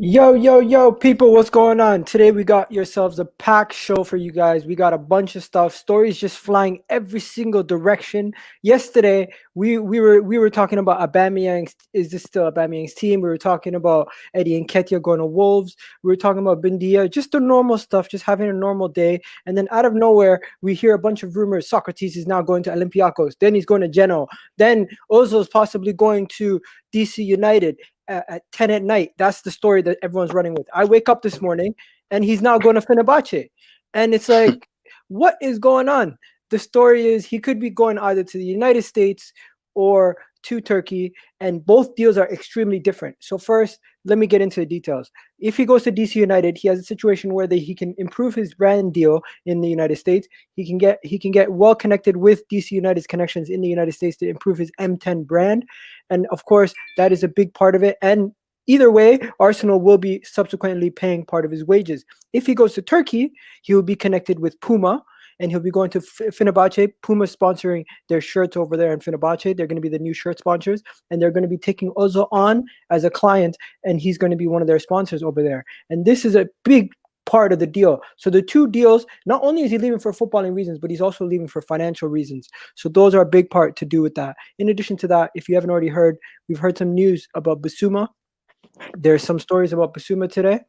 Yo, yo, yo, people, what's going on? Today we got yourselves a packed show for you guys. We got a bunch of stuff, stories just flying every single direction. Yesterday, we were talking about Aubameyang. Is this still Aubameyang's team? We were talking about Eddie Nketiah going to Wolves. We were talking about Buendia, just the normal stuff, just having a normal day. And then out of nowhere, we hear a bunch of rumors. Sokratis is now going to Olympiacos. Then he's going to Genoa. Then Ozil is possibly going to DC United at 10 at night. That's the story that everyone's running with. I wake up this morning and he's now going to Fenerbahce. And it's like, what is going on? The story is he could be going either to the United States or to Turkey, and both deals are extremely different. So first, let me get into the details. If he goes to DC United, he has a situation where he can improve his brand deal in the United States. He can get well connected with DC United's connections in the United States to improve his M10 brand, and of course that is a big part of it. And either way, Arsenal will be subsequently paying part of his wages. If he goes to Turkey, he will be connected with Puma, and he'll be going to Fenerbahce. Puma sponsoring their shirts over there in Fenerbahce. They're going to be the new shirt sponsors, and they're going to be taking Ozil on as a client, and he's going to be one of their sponsors over there. And this is a big part of the deal. So the two deals, not only is he leaving for footballing reasons, but he's also leaving for financial reasons. So those are a big part to do with that. In addition to that, if you haven't already heard, we've heard some news about Bissouma. There's some stories about Bissouma today.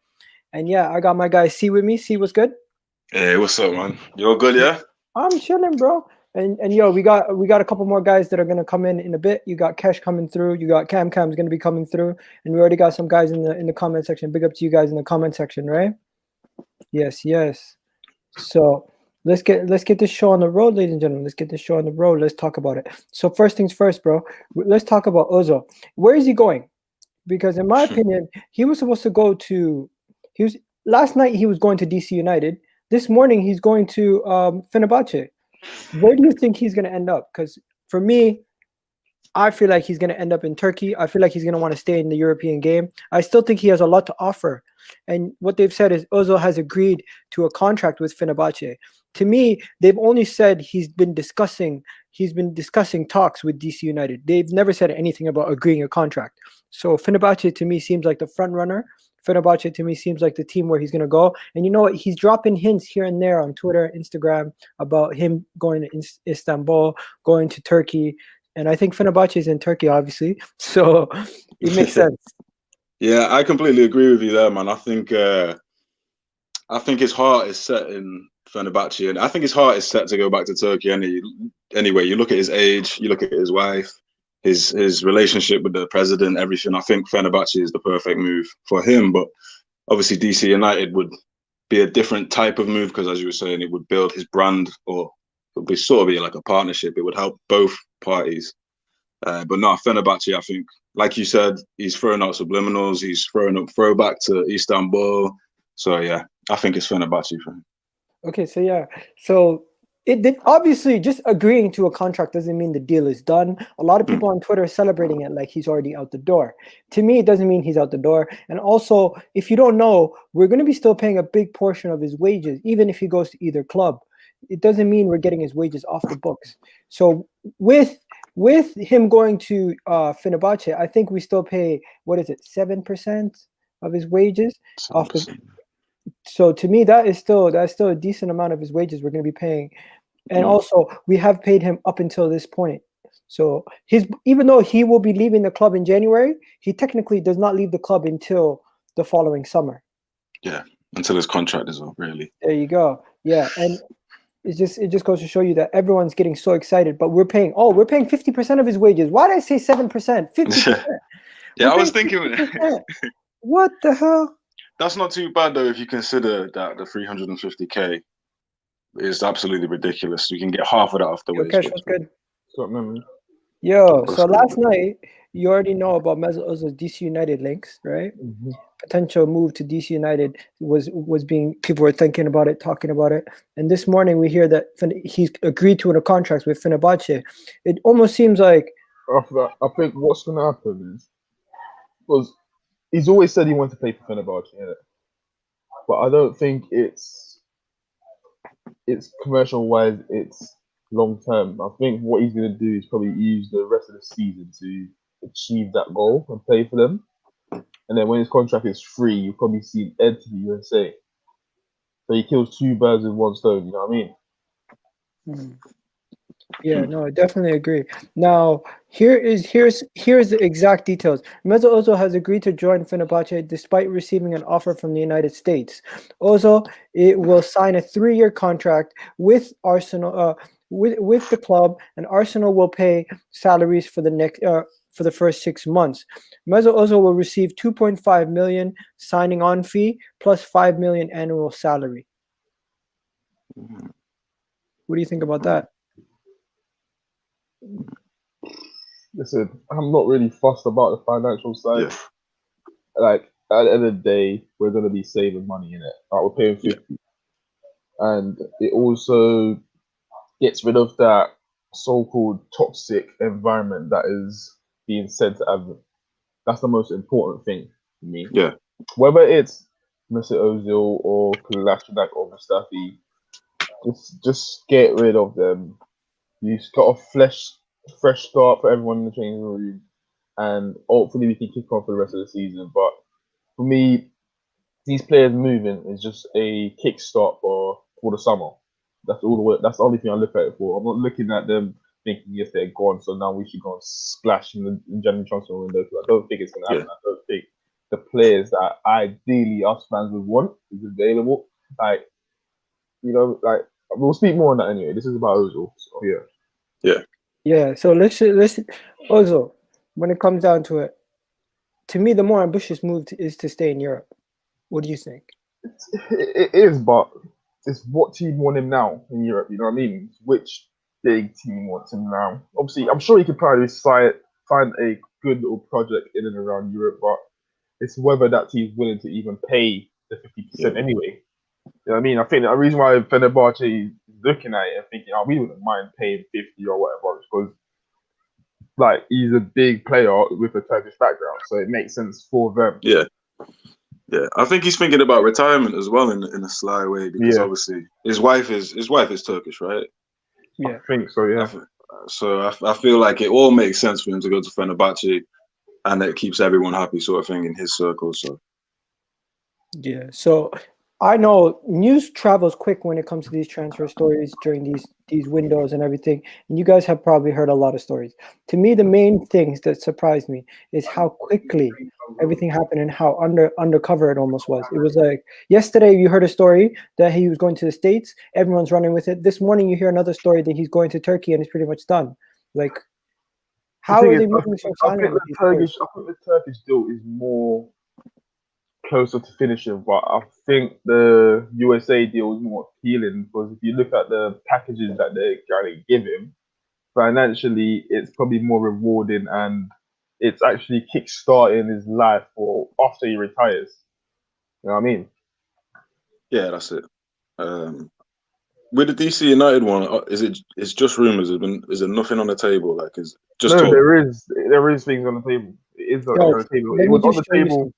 And yeah, I got my guy C with me. C, what's good? Hey, what's up, man? You all good, yeah? I'm chilling, bro. And yo, we got a couple more guys that are gonna come in a bit. You got Kesh coming through. You got Cam's gonna be coming through, and we already got some guys in the comment section. Big up to you guys in the comment section, right? Yes, yes. So let's get this show on the road, ladies and gentlemen. Let's get this show on the road. Let's talk about it. So first things first, bro. Let's talk about Ozil. Where is he going? Because in my opinion, he was supposed to go to. Last night he was going to DC United. This morning he's going to Fenerbahce. Where do you think he's going to end up? Because for me, I feel like he's going to end up in Turkey. I feel like he's going to want to stay in the European game. I still think he has a lot to offer. And what they've said is Ozil has agreed to a contract with Fenerbahce. To me, they've only said he's been discussing talks with DC United. They've never said anything about agreeing a contract. So Fenerbahce to me seems like the front runner. Fenerbahce to me seems like the team where he's going to go. And you know what? He's dropping hints here and there on Twitter, Instagram about him going to Istanbul, going to Turkey. And I think Fenerbahce is in Turkey, obviously. So it makes sense. Yeah, I completely agree with you there, man. I think his heart is set in Fenerbahce, and I think his heart is set to go back to Turkey anyway. You look at his age, you look at his wife, his relationship with the president, everything. I think Fenerbahce is the perfect move for him. But obviously, DC United would be a different type of move because, as you were saying, it would build his brand, or it would be sort of be like a partnership. It would help both parties. But no, Fenerbahce, I think, like you said, he's throwing out subliminals. He's throwing up throwback to Istanbul. So yeah, I think it's Fenerbahce for him. Okay, so yeah, so it did obviously just agreeing to a contract doesn't mean the deal is done. A lot of people on Twitter are celebrating it like he's already out the door. To me, it doesn't mean he's out the door. And also, if you don't know, we're going to be still paying a big portion of his wages, even if he goes to either club. It doesn't mean we're getting his wages off the books. So with him going to Fenerbahce, I think we still pay, what is it, 7% of his wages off the. So to me, that's still a decent amount of his wages we're going to be paying. And also, we have paid him up until this point. So even though he will be leaving the club in January, he technically does not leave the club until the following summer. Yeah, until his contract is up, really. There you go. Yeah, and it just goes to show you that everyone's getting so excited, but we're paying 50% of his wages. Why did I say 7%? 50%. Yeah, I was thinking. What the hell? That's not too bad though if you consider that the 350k is absolutely ridiculous. You can get half of that off the wage. Cash was good. Memory. Yo, so last night you already know about Mesut Ozil's DC United links, right? Mm-hmm. Potential move to DC United was being, people were thinking about it, talking about it, and this morning we hear that he's agreed to a contract with Fenerbahce. It almost seems like After that, I think what's going to happen is, because he's always said he wants to play for Fenerbahce, innit? But I don't think it's commercial wise, it's long term. I think what he's going to do is probably use the rest of the season to achieve that goal and play for them. and then when his contract is free, you probably see him head to the USA. So he kills two birds with one stone. You know what I mean? Yeah, no, I definitely agree. Now, here's the exact details. Mesut Ozil has agreed to join Fenerbahce despite receiving an offer from the United States. Ozil will sign a 3-year contract with Arsenal, with the club, and Arsenal will pay salaries for the first 6 months. Mesut Ozil will receive 2.5 million signing on fee plus 5 million annual salary. What do you think about that? Listen, I'm not really fussed about the financial side. Yeah. Like, at the end of the day, we're going to be saving money in it. Like, we're paying 50. Yeah. And it also gets rid of that so-called toxic environment that is being said to have. That's the most important thing to me. Yeah. Whether it's Mesut Ozil or Shkodran or Mustafi, just get rid of them. You just got a fresh start for everyone in the changing room, and hopefully we can kick on for the rest of the season. But for me, these players moving is just a kickstart for the summer. That's all. That's the only thing I look at it for. I'm not looking at them thinking, yes, they're gone, so now we should go and splash in the January transfer window. I don't think it's going to happen. Yeah. I don't think the players that ideally us fans would want is available. Like, you know, like we'll speak more on that anyway. This is about Ozil, so yeah. Yeah. Yeah. So let's Ozil. When it comes down to it, to me, the more ambitious move is to stay in Europe. What do you think? It is, but it's what team want him now in Europe. You know what I mean? Which big team wants him now? Obviously, I'm sure he could probably find a good little project in and around Europe, but it's whether that team's willing to even pay the 50% anyway. You know what I mean? I think the reason why Fenerbahce is looking at it and thinking, oh, we wouldn't mind paying 50 or whatever, is because like he's a big player with a Turkish background, so it makes sense for them. Yeah. Yeah, I think he's thinking about retirement as well in a sly way, because obviously his wife is Turkish, right? Yeah, I think so. Yeah. I feel like it all makes sense for him to go to Fenerbahce, and it keeps everyone happy, sort of thing, in his circle. So. Yeah. So I know news travels quick when it comes to these transfer stories during these windows and everything. And you guys have probably heard a lot of stories. To me, the main things that surprised me is how quickly everything happened and how undercover it almost was. It was like yesterday you heard a story that he was going to the States. Everyone's running with it. This morning you hear another story that he's going to Turkey and it's pretty much done. Like, how are they moving so silently? I think the Turkish deal is more closer to finishing, but I think the USA deal is more appealing because if you look at the packages that they're going to give him, financially, it's probably more rewarding and it's actually kickstarting his life for after he retires. You know what I mean? Yeah, that's it. With the DC United one, it's just rumors? Is there nothing on the table? Like, is just talk? There is things on the table. It is on the table. It was on the table.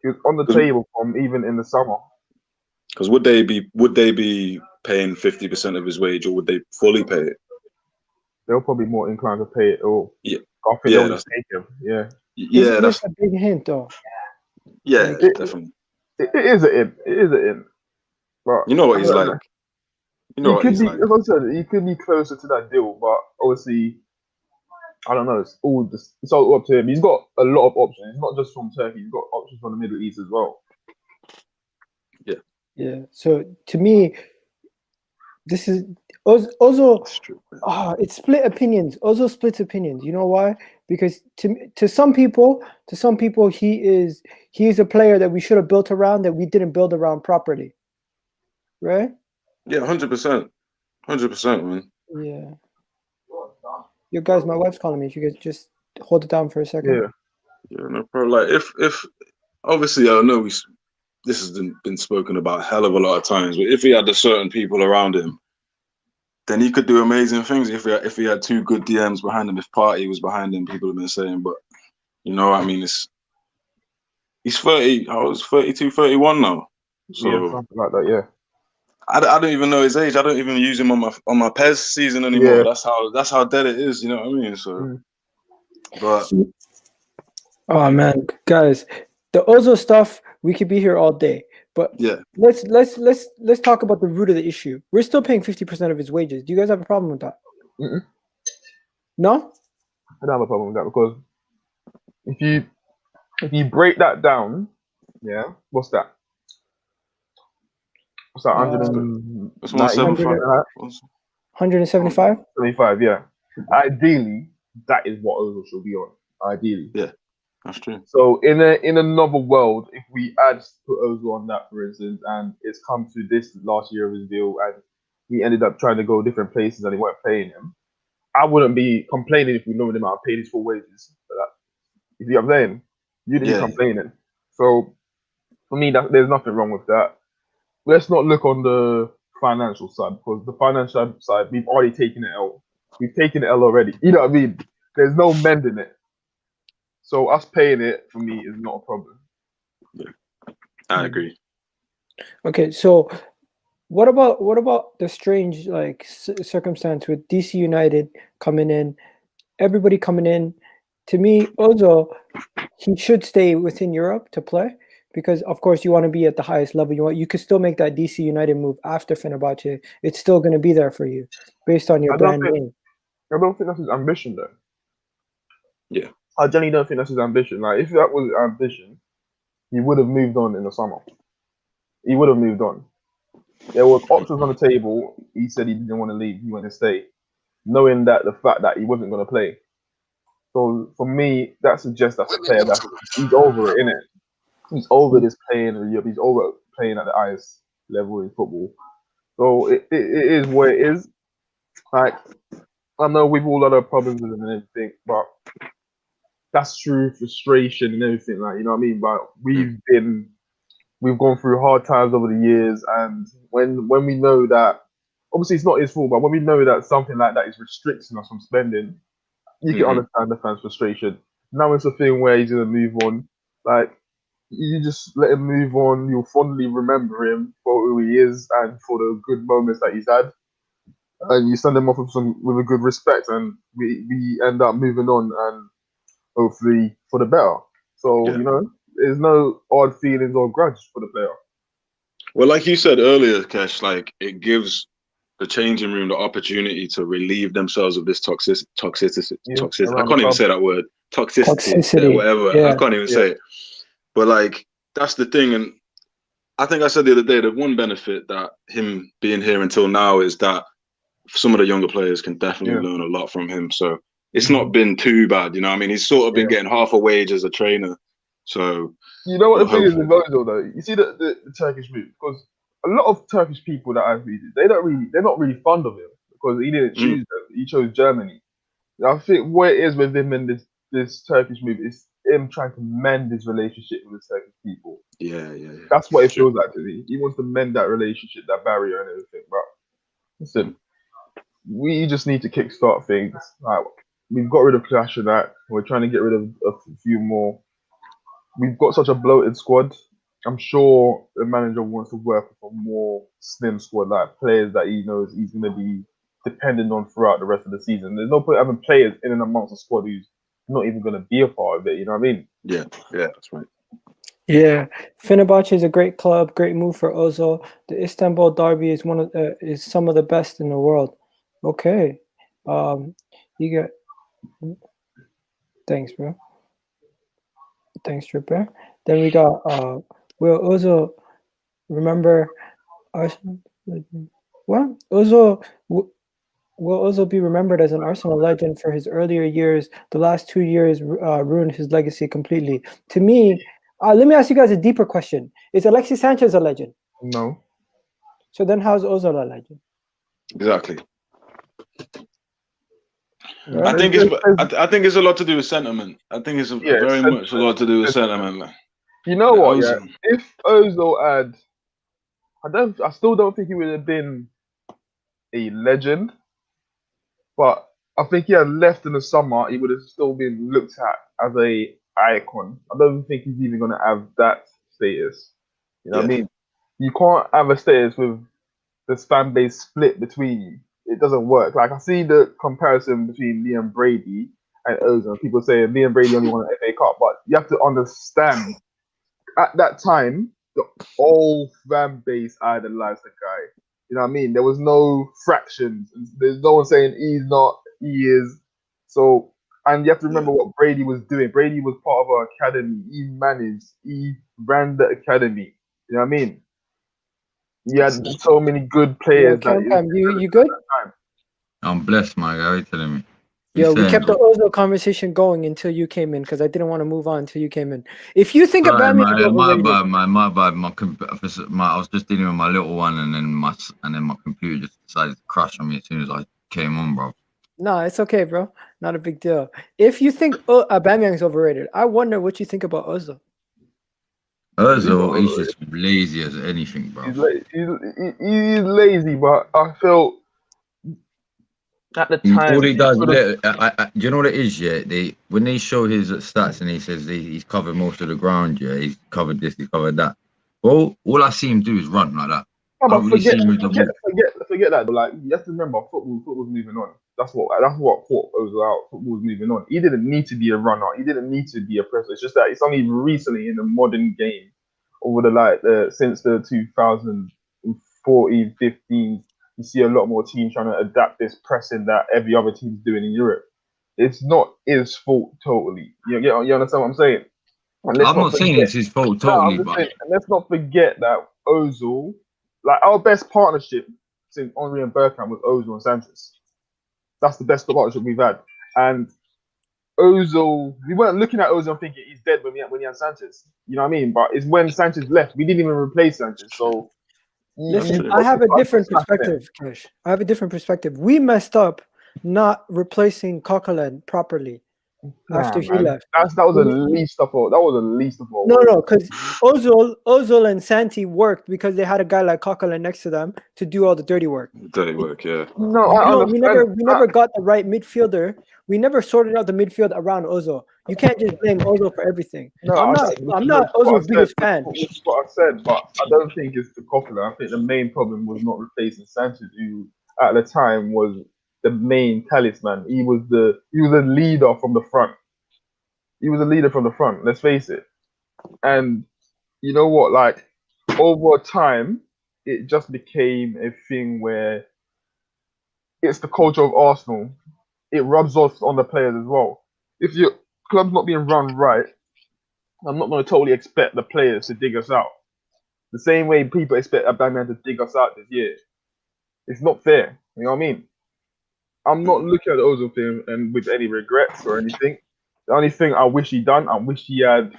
It was on the table from even in the summer. Because would they be paying 50% of his wage, or would they fully pay it? They'll probably be more inclined to pay it all. Yeah, I think they'll just take him. Yeah. Yeah, that's a big hint, though. Yeah, like, definitely. It is an in. It is an in. But you know what he's like. You know what he's like. As I said, he could be closer to that deal, but obviously, I don't know. It's all up to him. He's got a lot of options. He's not just from Turkey. He's got options from the Middle East as well. Yeah. Yeah. So to me, this is Ozil. It's split opinions. Ozil splits opinions. You know why? Because to some people, he is a player that we should have built around that we didn't build around properly. Right? Yeah, 100%. 100%, man. Yeah. You guys, my wife's calling me. If you guys just hold it down for a second. Yeah, no problem. Like, if obviously, I know this has been spoken about a hell of a lot of times, but if he had the certain people around him, then he could do amazing things. If he had two good DMs behind him, if Party was behind him, people have been saying, but you know what I mean? He's 30. I was 32, 31 now. So yeah, something like that. Yeah. I don't even know his age. I don't even use him on my PES season anymore. Yeah. That's how dead it is. You know what I mean? So, but oh man, guys, The Ozil stuff, we could be here all day. But Yeah. let's talk about the root of the issue. We're still paying 50% of his wages. Do you guys have a problem with that? Mm-mm. No? I don't have a problem with that because if you break that down, yeah, what's that? What's that? That's 190, 175. 175? 75, yeah. Ideally, that is what Ozil should be on. Ideally. Yeah, that's true. So in another world, if we add put Ozil on that, for instance, and it's come to this last year of his deal, and we ended up trying to go different places and they weren't paying him, I wouldn't be complaining if we know him out paid his full wages for that. You see what I'm saying? You'd be complaining. So for me, there's nothing wrong with that. Let's not look on the financial side because the financial side we've already taken it out. We've taken it L already. You know what I mean? There's no mending it. So us paying it for me is not a problem. Yeah, I agree. Okay, so what about the strange circumstance with DC United coming in, everybody coming in? To me, Ozil, he should stay within Europe to play because, of course, you want to be at the highest level. You could still make that DC United move after Fenerbahce. It's still going to be there for you based on your brand name. I don't think that's his ambition, though. Yeah. I genuinely don't think that's his ambition. Like, if that was his ambition, he would have moved on in the summer. He would have moved on. There was options on the table. He said he didn't want to leave. He wanted to stay, knowing that the fact that he wasn't going to play. So for me, that suggests that's a player that he's over it, innit? He's over this playing in Europe. He's over playing at the highest level in football. So it is what it is. Like, I know we've all had our problems with him and everything, but that's true frustration and everything. Like, you know what I mean? But we've gone through hard times over the years, and when we know that, obviously it's not his fault, but when we know that something like that is restricting us from spending, you can understand the fans' frustration. Now it's a thing where he's gonna move on. Like, you just let him move on. You'll fondly remember him for who he is and for the good moments that he's had, and you send him off with a good respect, and we end up moving on, and hopefully for the better. So you know, there's no odd feelings or grudge for the player. Well, like you said earlier, Kesh, like it gives the changing room the opportunity to relieve themselves of this toxicity. I can't even say that word. Toxicity. Whatever. Yeah. I can't even say it. But like, that's the thing. And I think I said the other day, the one benefit that him being here until now is that some of the younger players can definitely learn a lot from him. So it's not been too bad, you know what I mean? He's sort of been getting half a wage as a trainer. So you know what the thing is with Ozil though? You see the Turkish move, because a lot of Turkish people that I've read, they're not really fond of him because he didn't choose them. He chose Germany. I think what it is with him and this Turkish move is him trying to mend his relationship with the Turkish people. Yeah. That's what it feels like to me. He wants to mend that relationship, that barrier and everything. But listen, we just need to kickstart things. Like, we've got rid of Clash and that. We're trying to get rid of a few more. We've got such a bloated squad. I'm sure the manager wants to work with a more slim squad, like players that he knows he's going to be dependent on throughout the rest of the season. There's no point having players in and amongst the squad who's not even going to be a part of it. You know what I mean? Yeah, that's right. Yeah, Fenerbahce is a great club, great move for Ozil. The Istanbul derby is is some of the best in the world. Okay, you got. Thanks, bro. Thanks, Tripper. Then we got will Ozil remember Arsenal? What? Ozil will Ozil be remembered as an Arsenal legend for his earlier years? The last 2 years ruined his legacy completely. To me, let me ask you guys a deeper question: is Alexis Sanchez a legend? No. So then, how's Ozil a legend? Exactly. Right? I think it's a lot to do with sentiment. I think it's very much a lot to do with sentiment. You know what? Yeah, if Ozil had, I still don't think he would have been a legend, but I think he had left in the summer, he would have still been looked at as a icon. I don't think he's even going to have that status. You know what I mean? You can't have a status with this fan base split between you. It doesn't work. Like, I see the comparison between Liam Brady and Ozil. People say Liam Brady only won an FA Cup, but you have to understand at that time, the whole fan base idolized the guy. You know what I mean? There was no fractions. There's no one saying he's not, he is. So, and you have to remember what Brady was doing. Brady was part of our academy. He managed, he ran the academy. You know what I mean? He had so many good players. You good? I'm blessed, my guy. How are you telling me? Yo, we kept the Ozil conversation going until you came in because I didn't want to move on until you came in. If you think about me, my bad. I was just dealing with my little one, and then my computer just decided to crash on me as soon as I came on, bro. No, it's okay, bro. Not a big deal. If you think Aubameyang's overrated, I wonder what you think about Ozil. Ozil, he's just lazy as anything, bro. He's lazy, but I felt at the time. All he does, do you know what it is? Yeah, when they show his stats and he says he's covered most of the ground. Yeah, he's covered this, he's covered that. Well, all I see him do is run like that. No, but forget that. But like, you have to remember, football's moving on. That's what caught Ozil out. Football's moving on. He didn't need to be a runner. He didn't need to be a presser. It's just that it's only recently in the modern game, over since the 2014, 15, you see a lot more teams trying to adapt this pressing that every other team's doing in Europe. It's not his fault totally. You understand what I'm saying? I'm not saying it's his fault totally, but and let's not forget that Ozil, like our best partnership since Henry and Bergkamp was Ozil and Sanchez. That's the best partnership we've had. And Ozil, we weren't looking at Ozil and thinking he's dead when he had Sanchez. You know what I mean? But it's when Sanchez left, we didn't even replace Sanchez. So listen, I have a different perspective, Kish. I have a different perspective. We messed up not replacing Coquelin properly after he left. That was the least of all. No, because Ozil and Santi worked because they had a guy like Coquelin next to them to do all the dirty work. Yeah. No, we never got the right midfielder. We never sorted out the midfield around Ozil. You can't just blame Ozil for everything. No, I'm not Ozil's biggest fan. That's what I said, but I don't think it's the Coquelin. I think the main problem was not replacing Sanchez, who at the time was the main talisman. He was a leader from the front. Let's face it. And you know what? Like over time, it just became a thing where it's the culture of Arsenal. It rubs off on the players as well. If your club's not being run right, I'm not going to totally expect the players to dig us out. The same way people expect Aubameyang to dig us out this year. It's not fair. You know what I mean? I'm not looking at the Ozil thing and with any regrets or anything. The only thing I wish he had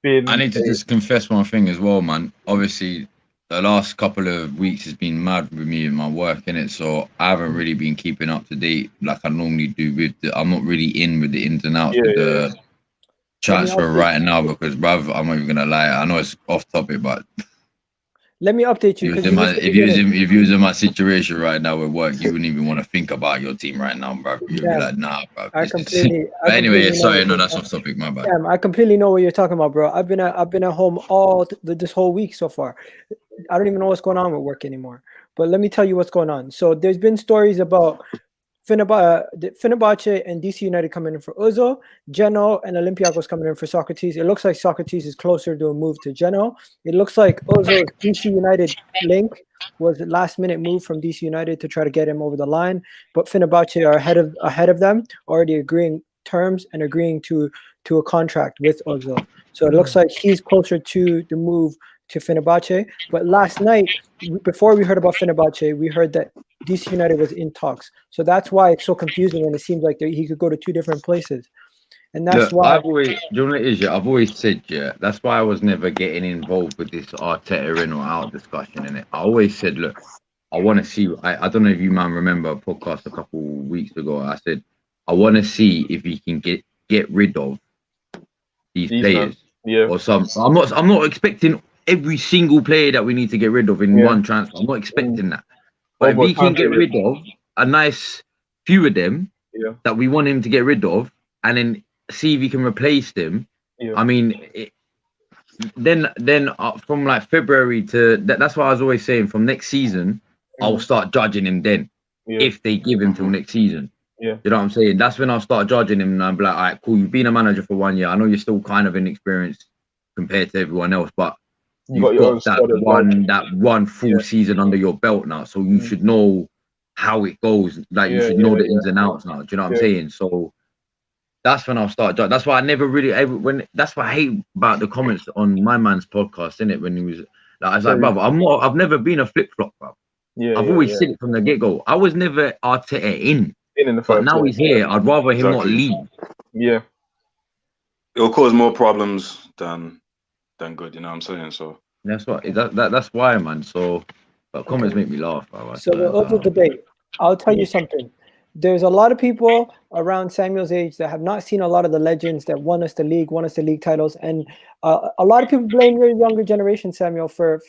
been. I need to just confess one thing as well, man. Obviously, the last couple of weeks has been mad with me and my work in it, so I haven't really been keeping up to date like I normally do. I'm not really in with the ins and outs with the transfer right now because, bruv, I'm not even gonna lie. I know it's off topic, but let me update you. If you was in my situation right now with work, you wouldn't even want to think about your team right now, bro. You'd be like, nah, bro. But anyway, sorry, no, that's off topic. My bad. I completely know what you're talking about, bro. I've been at home this whole week so far. I don't even know what's going on with work anymore. But let me tell you what's going on. So there's been stories about Fenerbahce and DC United coming in for Ozil, Genoa and Olympiacos coming in for Sokratis. It looks like Sokratis is closer to a move to Genoa. It looks like Ozil's DC United link was a last-minute move from DC United to try to get him over the line, but Fenerbahce are ahead of them, already agreeing terms and agreeing to a contract with Ozil. So it looks like he's closer to the move to Fenerbahce. But last night, before we heard about Fenerbahce, we heard that DC United was in talks. So that's why it's so confusing, and it seems like he could go to two different places. And that's why I've always said, that's why I was never getting involved with this Arteta in or out discussion in it. I always said, look, I want to see. I don't know if you man remember a podcast a couple weeks ago. I said I want to see if he can get rid of these players. Or some. I'm not expecting every single player that we need to get rid of in one transfer. I'm not expecting that. But if he can get rid of a nice few of them that we want him to get rid of, and then see if he can replace them. I mean, then from like February to that's why I was always saying from next season, I'll start judging him then if they give him till next season. You know what I'm saying? That's when I'll start judging him and I'm like, all right, cool, you've been a manager for 1 year. I know you're still kind of inexperienced compared to everyone else, but You got your own squad as well. that one full season under your belt now, so you should know how it goes. Like you should know the ins and outs now. Do you know what I'm saying? So that's when I'll start. That's why I never really that's what I hate about the comments on my man's podcast, innit? When he was like, I was like, brother, I've never been a flip flop, bro. I've always said it from the get go. I was never Arteta in the but now he's here. I'd rather him not leave. Yeah, it'll cause more problems than good. You know what I'm saying? So that's why, man. So, but comments make me laugh, bro. So the other debate, I'll tell you something. There's a lot of people around Samuel's age that have not seen a lot of the legends that won us the league titles, and a lot of people blame your younger generation, Samuel, for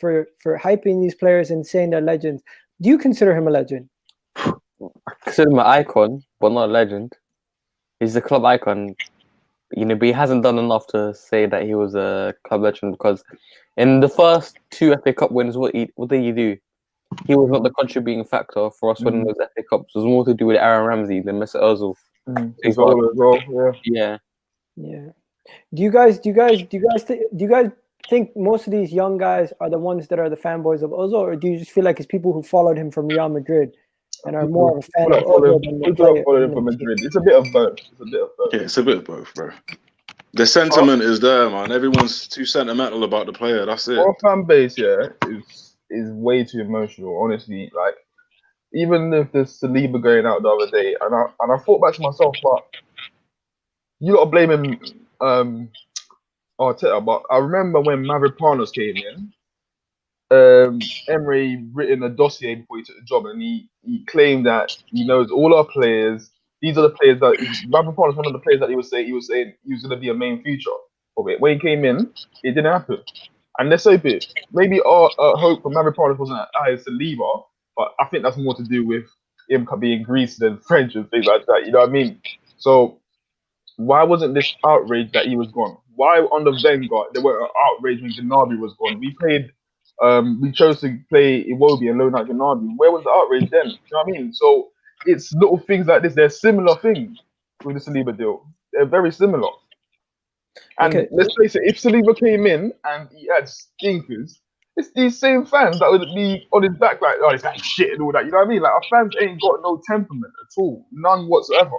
hyping these players and saying they're legends. Do you consider him a legend? I consider him an icon, but not a legend. He's a club icon, but he hasn't done enough to say that he was a club legend, because in the first 2 FA Cup wins, what did he do? He was not the contributing factor for us winning those FA Cups. It was more to do with Aaron Ramsey than Mesut Ozil. Yeah. Do you guys think most of these young guys are the ones that are the fanboys of Ozil, or do you just feel like it's people who followed him from Real Madrid and are more of a fan of Ozil than the player? From Madrid. It's a bit of both. Yeah, it's a bit of both, bro. The sentiment is there, man. Everyone's too sentimental about the player. That's it. Our fan base, is way too emotional. Honestly, like even if there's Saliba going out the other day, and I thought back to myself, but you got to blame him, Arteta. But I remember when Mavropanos came in, Emery written a dossier before he took the job, and he claimed that he knows all our players. These are the players that Mavropanos, one of the players that he was saying he was going to be a main feature of it. When he came in, it didn't happen. And let's hope it. Maybe our hope for Mavropanos wasn't as high as Saliba, but I think that's more to do with him being Greece than French and things like that. You know what I mean? So why wasn't this outrage that he was gone? Why under Wenger there were outrage when Gnabry was gone? We chose to play Iwobi and loan out Gnabry. Where was the outrage then? You know what I mean? So it's little things like this. They're similar things with the Saliba deal. They're very similar. And let's face it, if Saliba came in and he had stinkers, it's these same fans that would be on his back like, oh, it's that shit and all that. You know what I mean? Like, our fans ain't got no temperament at all. None whatsoever.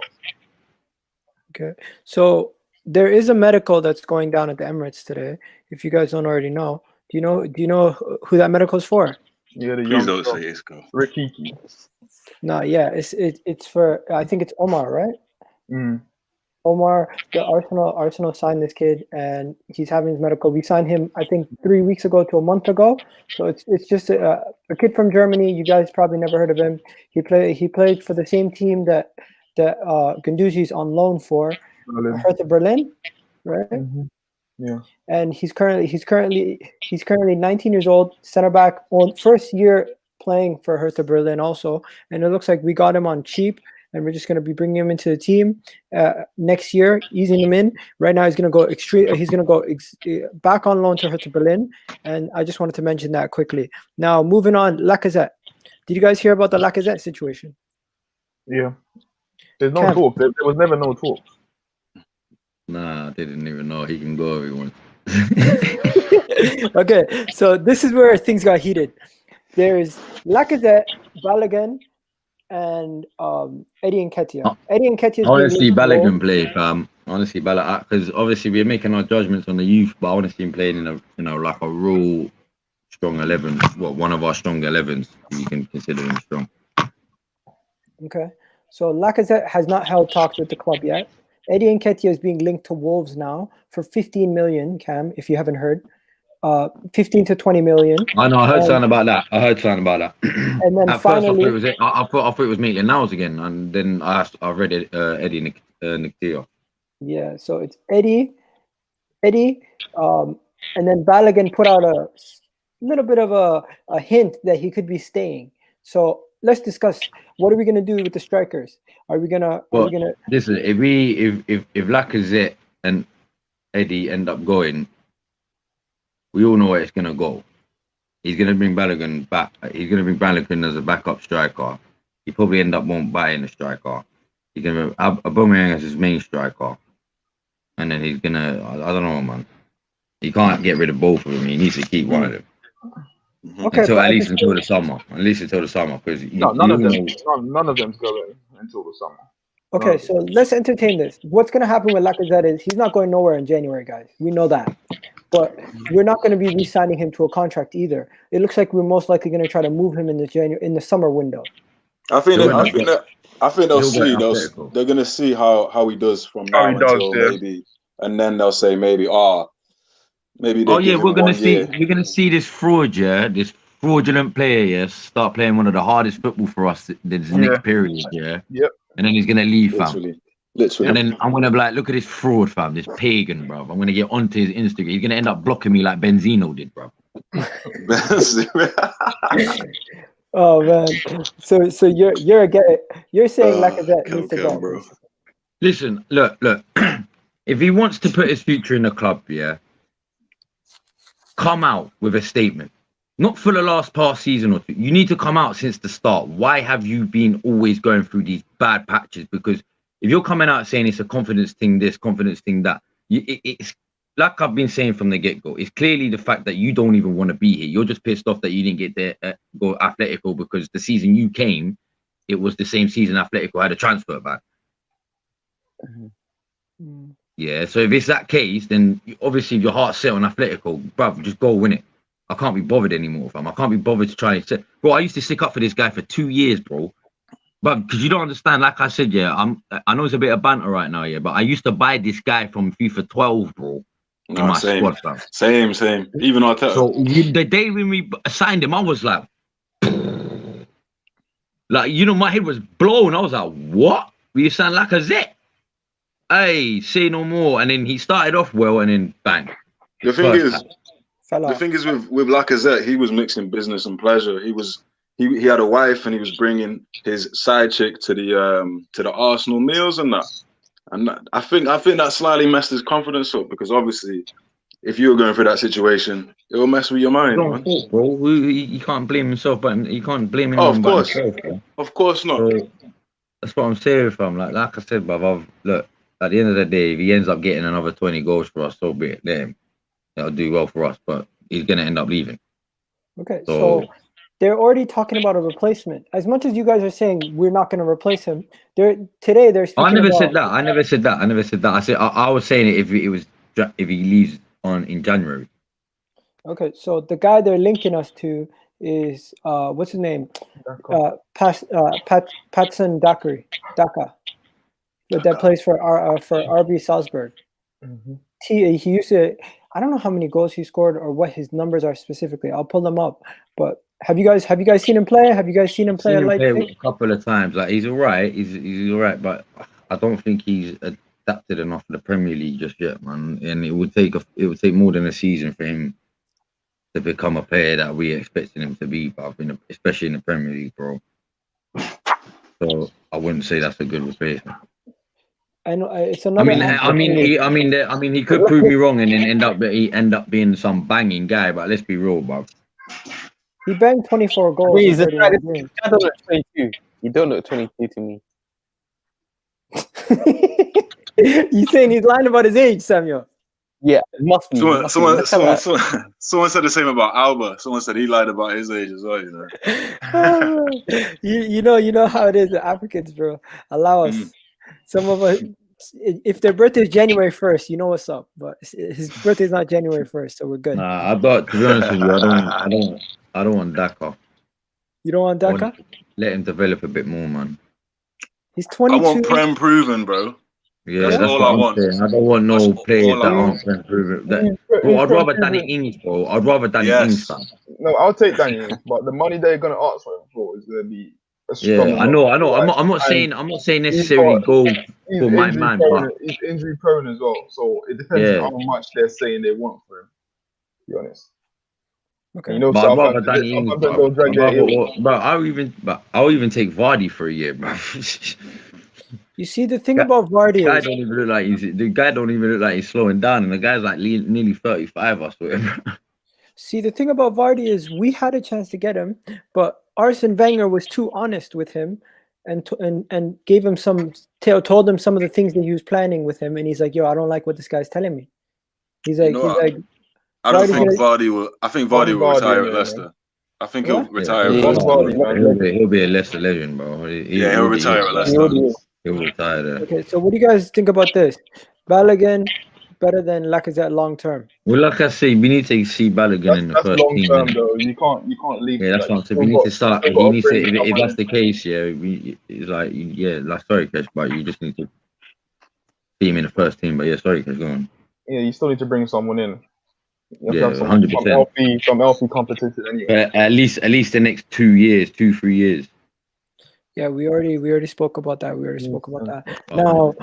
Okay. So there is a medical that's going down at the Emirates today. If you guys don't already know. Do you know who that medical is for? Yeah, Please don't say it's go. Rikiki. No, yeah, it's for, I think it's Omar, right? Omar, the Arsenal signed this kid, and he's having his medical. We signed him, I think, 3 weeks ago to a month ago. So it's just a kid from Germany. You guys probably never heard of him. He played for the same team that Guendouzi's on loan for, Hertha Berlin, right? Yeah. And he's currently 19 years old, center back, first year playing for Hertha Berlin also. And it looks like we got him on cheap. And we're just going to be bringing him into the team next year, easing him in. Right now, he's going to go back on loan to Hertha Berlin. And I just wanted to mention that quickly. Now, moving on, Lacazette. Did you guys hear about the Lacazette situation? Yeah. There's no talk. There was never no talk. Nah, they didn't even know he can go everyone. Okay, so this is where things got heated. There's Lacazette, Balogun, and Eddie Nketiah. Eddie Nketiah. Honestly, Balogun play, fam. Honestly, Balogun, because obviously we're making our judgments on the youth, but I want to see him playing in like a real strong 11. One of our strong 11s. You can consider him strong. Okay, so Lacazette has not held talks with the club yet. Eddie Nketiah is being linked to Wolves now for 15 million. Cam, if you haven't heard. 15 to 20 million. I know. I heard something about that. And then at finally, first I thought it was Maitland Niles again, and then I read it, Eddie Nketiah. Yeah, so it's Eddie, and then Balogun put out a little bit of a hint that he could be staying. So let's discuss, what are we gonna do with the strikers? Are we gonna? Listen, if Lacazette and Eddie end up going, we all know where it's going to go. He's going to bring Balogun back. He's going to bring Balogun as a backup striker. He probably end up won't buying a striker. He's going to have Aubameyang as his main striker. And then he's going to, I don't know, man. He can't get rid of both of them. He needs to keep one of them. Okay, Until but at at least the until same- the summer. At least until the summer, because No, none of them's going until the summer. Okay, so let's entertain this. What's going to happen with Lacazette is he's not going nowhere in January, guys. We know that. But we're not going to be re-signing him to a contract either. It looks like we're most likely going to try to move him in the summer window. I think they'll see. Atletico. They're gonna see how he does from How now he does, until yeah. maybe, and then they'll say maybe maybe they Oh yeah, give we're him gonna 1 year. see. We're gonna see this fraud, yeah. This fraudulent player, yeah, start playing one of the hardest football for us this next period, yeah. Yep. And then he's gonna leave, fam. Literally. And then I'm gonna be like, look at this fraud, fam. This pagan, bro. I'm gonna get onto his Instagram. He's gonna end up blocking me like Benzino did, bro. Oh man. So you're saying Lacazette needs to go. bro. Listen, look. If he wants to put his future in the club, yeah, come out with a statement. Not for the past season or two. You need to come out since the start. Why have you been always going through these bad patches? Because if you're coming out saying it's a confidence thing, this, confidence thing, that, it's like I've been saying from the get-go. It's clearly the fact that you don't even want to be here. You're just pissed off that you didn't get there, go Atletico, because the season you came, it was the same season Atletico had a transfer ban. Yeah, so if it's that case, then obviously if your heart's set on Atletico, bruv, just go win it. I can't be bothered anymore, fam. I can't be bothered to try and say, bro, I used to stick up for this guy for 2 years, bro. But because you don't understand, like I said, yeah, I know it's a bit of banter right now, yeah, but I used to buy this guy from FIFA 12, bro. In my squad, fam. Same. Even Arteta. So the day when we signed him, I was like, my head was blown. I was like, what? We signed Lacazette? Hey, say no more. And then he started off well, and then bang. The thing is with Lacazette, he was mixing business and pleasure. He had a wife, and he was bringing his side chick to the Arsenal meals and that. And I think that slightly messed his confidence up, because obviously, if you were going through that situation, it will mess with your mind, man. Fault, bro. He can't blame himself, but he can't blame anyone but himself, bro. Of course not. So, that's what I'm saying, fam. Like I said, bruv, look, at the end of the day, if he ends up getting another 20 goals for us, so be it. Let him. That'll do well for us, but he's going to end up leaving. Okay, so they're already talking about a replacement. As much as you guys are saying we're not going to replace him, they're speaking I never about... said that. I never said that. I was saying it if he leaves in January. Okay, so the guy they're linking us to is what's his name? Patson Daka. That plays for RB Salzburg. He used to. I don't know how many goals he scored or what his numbers are specifically. I'll pull them up. But have you guys seen him play? Have you guys seen him play a couple of times? Like, he's all right. He's all right, but I don't think he's adapted enough for the Premier League just yet, man. And it would take more than a season for him to become a player that we expected him to be, especially in the Premier League, bro. So I wouldn't say that's a good replacement. I know it's another. He could prove me wrong and then end up being some banging guy. But let's be real, bro. He banged 24 goals. He's a guy that don't look 22. You don't look 22 to me. You saying he's lying about his age, Samuel? Yeah, it must be. Someone said the same about Alba. Someone said he lied about his age as well. You know how it is with Africans, bro. Allow us. Some of us, if their birthday is January 1st, you know what's up. But his birthday is not January 1st, so we're good. Nah, I thought, to be honest with you, I don't want Daka. You don't want Daka? Let him develop a bit more, man. He's 22. I want Prem proven, bro. Yeah, that's all I want. I don't want no players that aren't Prem proven. Bro, I'd rather Danny Ings, bro. I'd rather Danny Ings, fam. No, I'll take Danny Ings, but the money they're gonna ask for him for is gonna be. Yeah, I know. I'm not saying necessarily go for my man, but he's injury prone as well. So it depends on how much they're saying they want for him. To be honest. Okay. You know, but I'd rather Danny Ings, but I'll even take Vardy for a year, bro. You see, the thing about Vardy is... The guy don't even look like he's slowing down, and the guy's like nearly 35 or so. See, the thing about Vardy is we had a chance to get him, but Arsene Wenger was too honest with him and gave him told him some of the things that he was planning with him, and he's like, yo, I don't like what this guy's telling me. He's like, I Why don't do you think think- Vardy will. I think Vardy Vardy will retire in at there, Leicester. I think What? he'll retire Yeah. at Leicester. Vardy, man. He'll be a Leicester legend, bro. Yeah, he'll retire at He Leicester. would be. He'll retire there. Okay, so what do you guys think about this? Balogun better than Lacazette long term. Well, like I say, we need to see Balogun in the That's first long team. term innit? though. You can't leave. Yeah, that's like, what I'm saying. still We need got- to start. still You gotta need to. bring If someone that's in. the case, yeah, it's like, yeah, like sorry, Kesh, but you just need to see him in the first team. But yeah, sorry, Kesh, go on. Yeah, you still need to bring someone in. You have to Yeah, have some 100%. some healthy competition anyway. At least the next 2 years, 2-3 years. Yeah, we already spoke about that. We already spoke about that. Oh,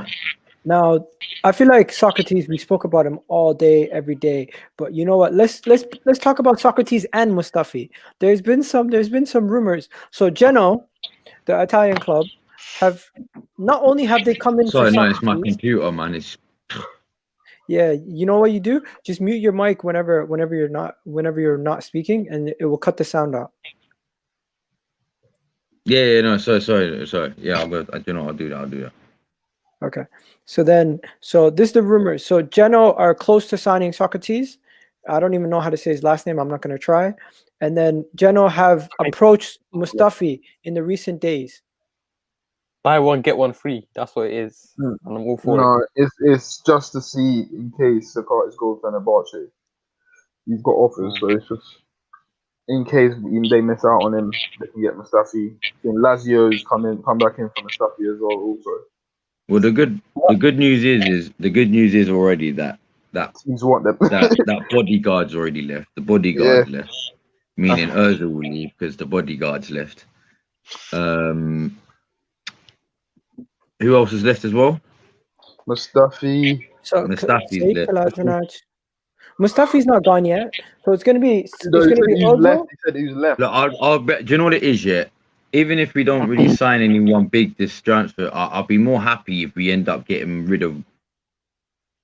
Now, I feel like Sokratis. We spoke about him all day, every day. But you know what? Let's talk about Sokratis and Mustafi. There's been some rumors. So Genoa, the Italian club, have not only have they come in sorry, for no, it's my Sokratis. computer, man. It's Yeah, you know what you do? Just mute your mic whenever you're not speaking, and it will cut the sound out. yeah, no, sorry. Yeah, I'll go. I do know. I'll do that. Okay. So this is the rumor. So Genoa are close to signing Sokratis. I don't even know how to say his last name. I'm not going to try. And then Genoa have approached Mustafi in the recent days. Buy one, get one free. That's what it is. And I'm all for it. No, it's just to see in case Sokratis goes to Fenerbahce. He's got offers, so it's just in case they miss out on him, they can get Mustafi. Then Lazio's come back in for Mustafi as well. Also, Well, the good news is already that he's what them. that bodyguard's already left. The bodyguard's left, meaning Özil will leave because the bodyguard's left. Who else is left as well? Mustafi. So Mustafi's left. Mustafi's not gone yet. So it's going to be Ozil. He said he was left. Look, I'll bet. Do you know what it is yet? Even if we don't really sign anyone big this transfer, I'll be more happy if we end up getting rid of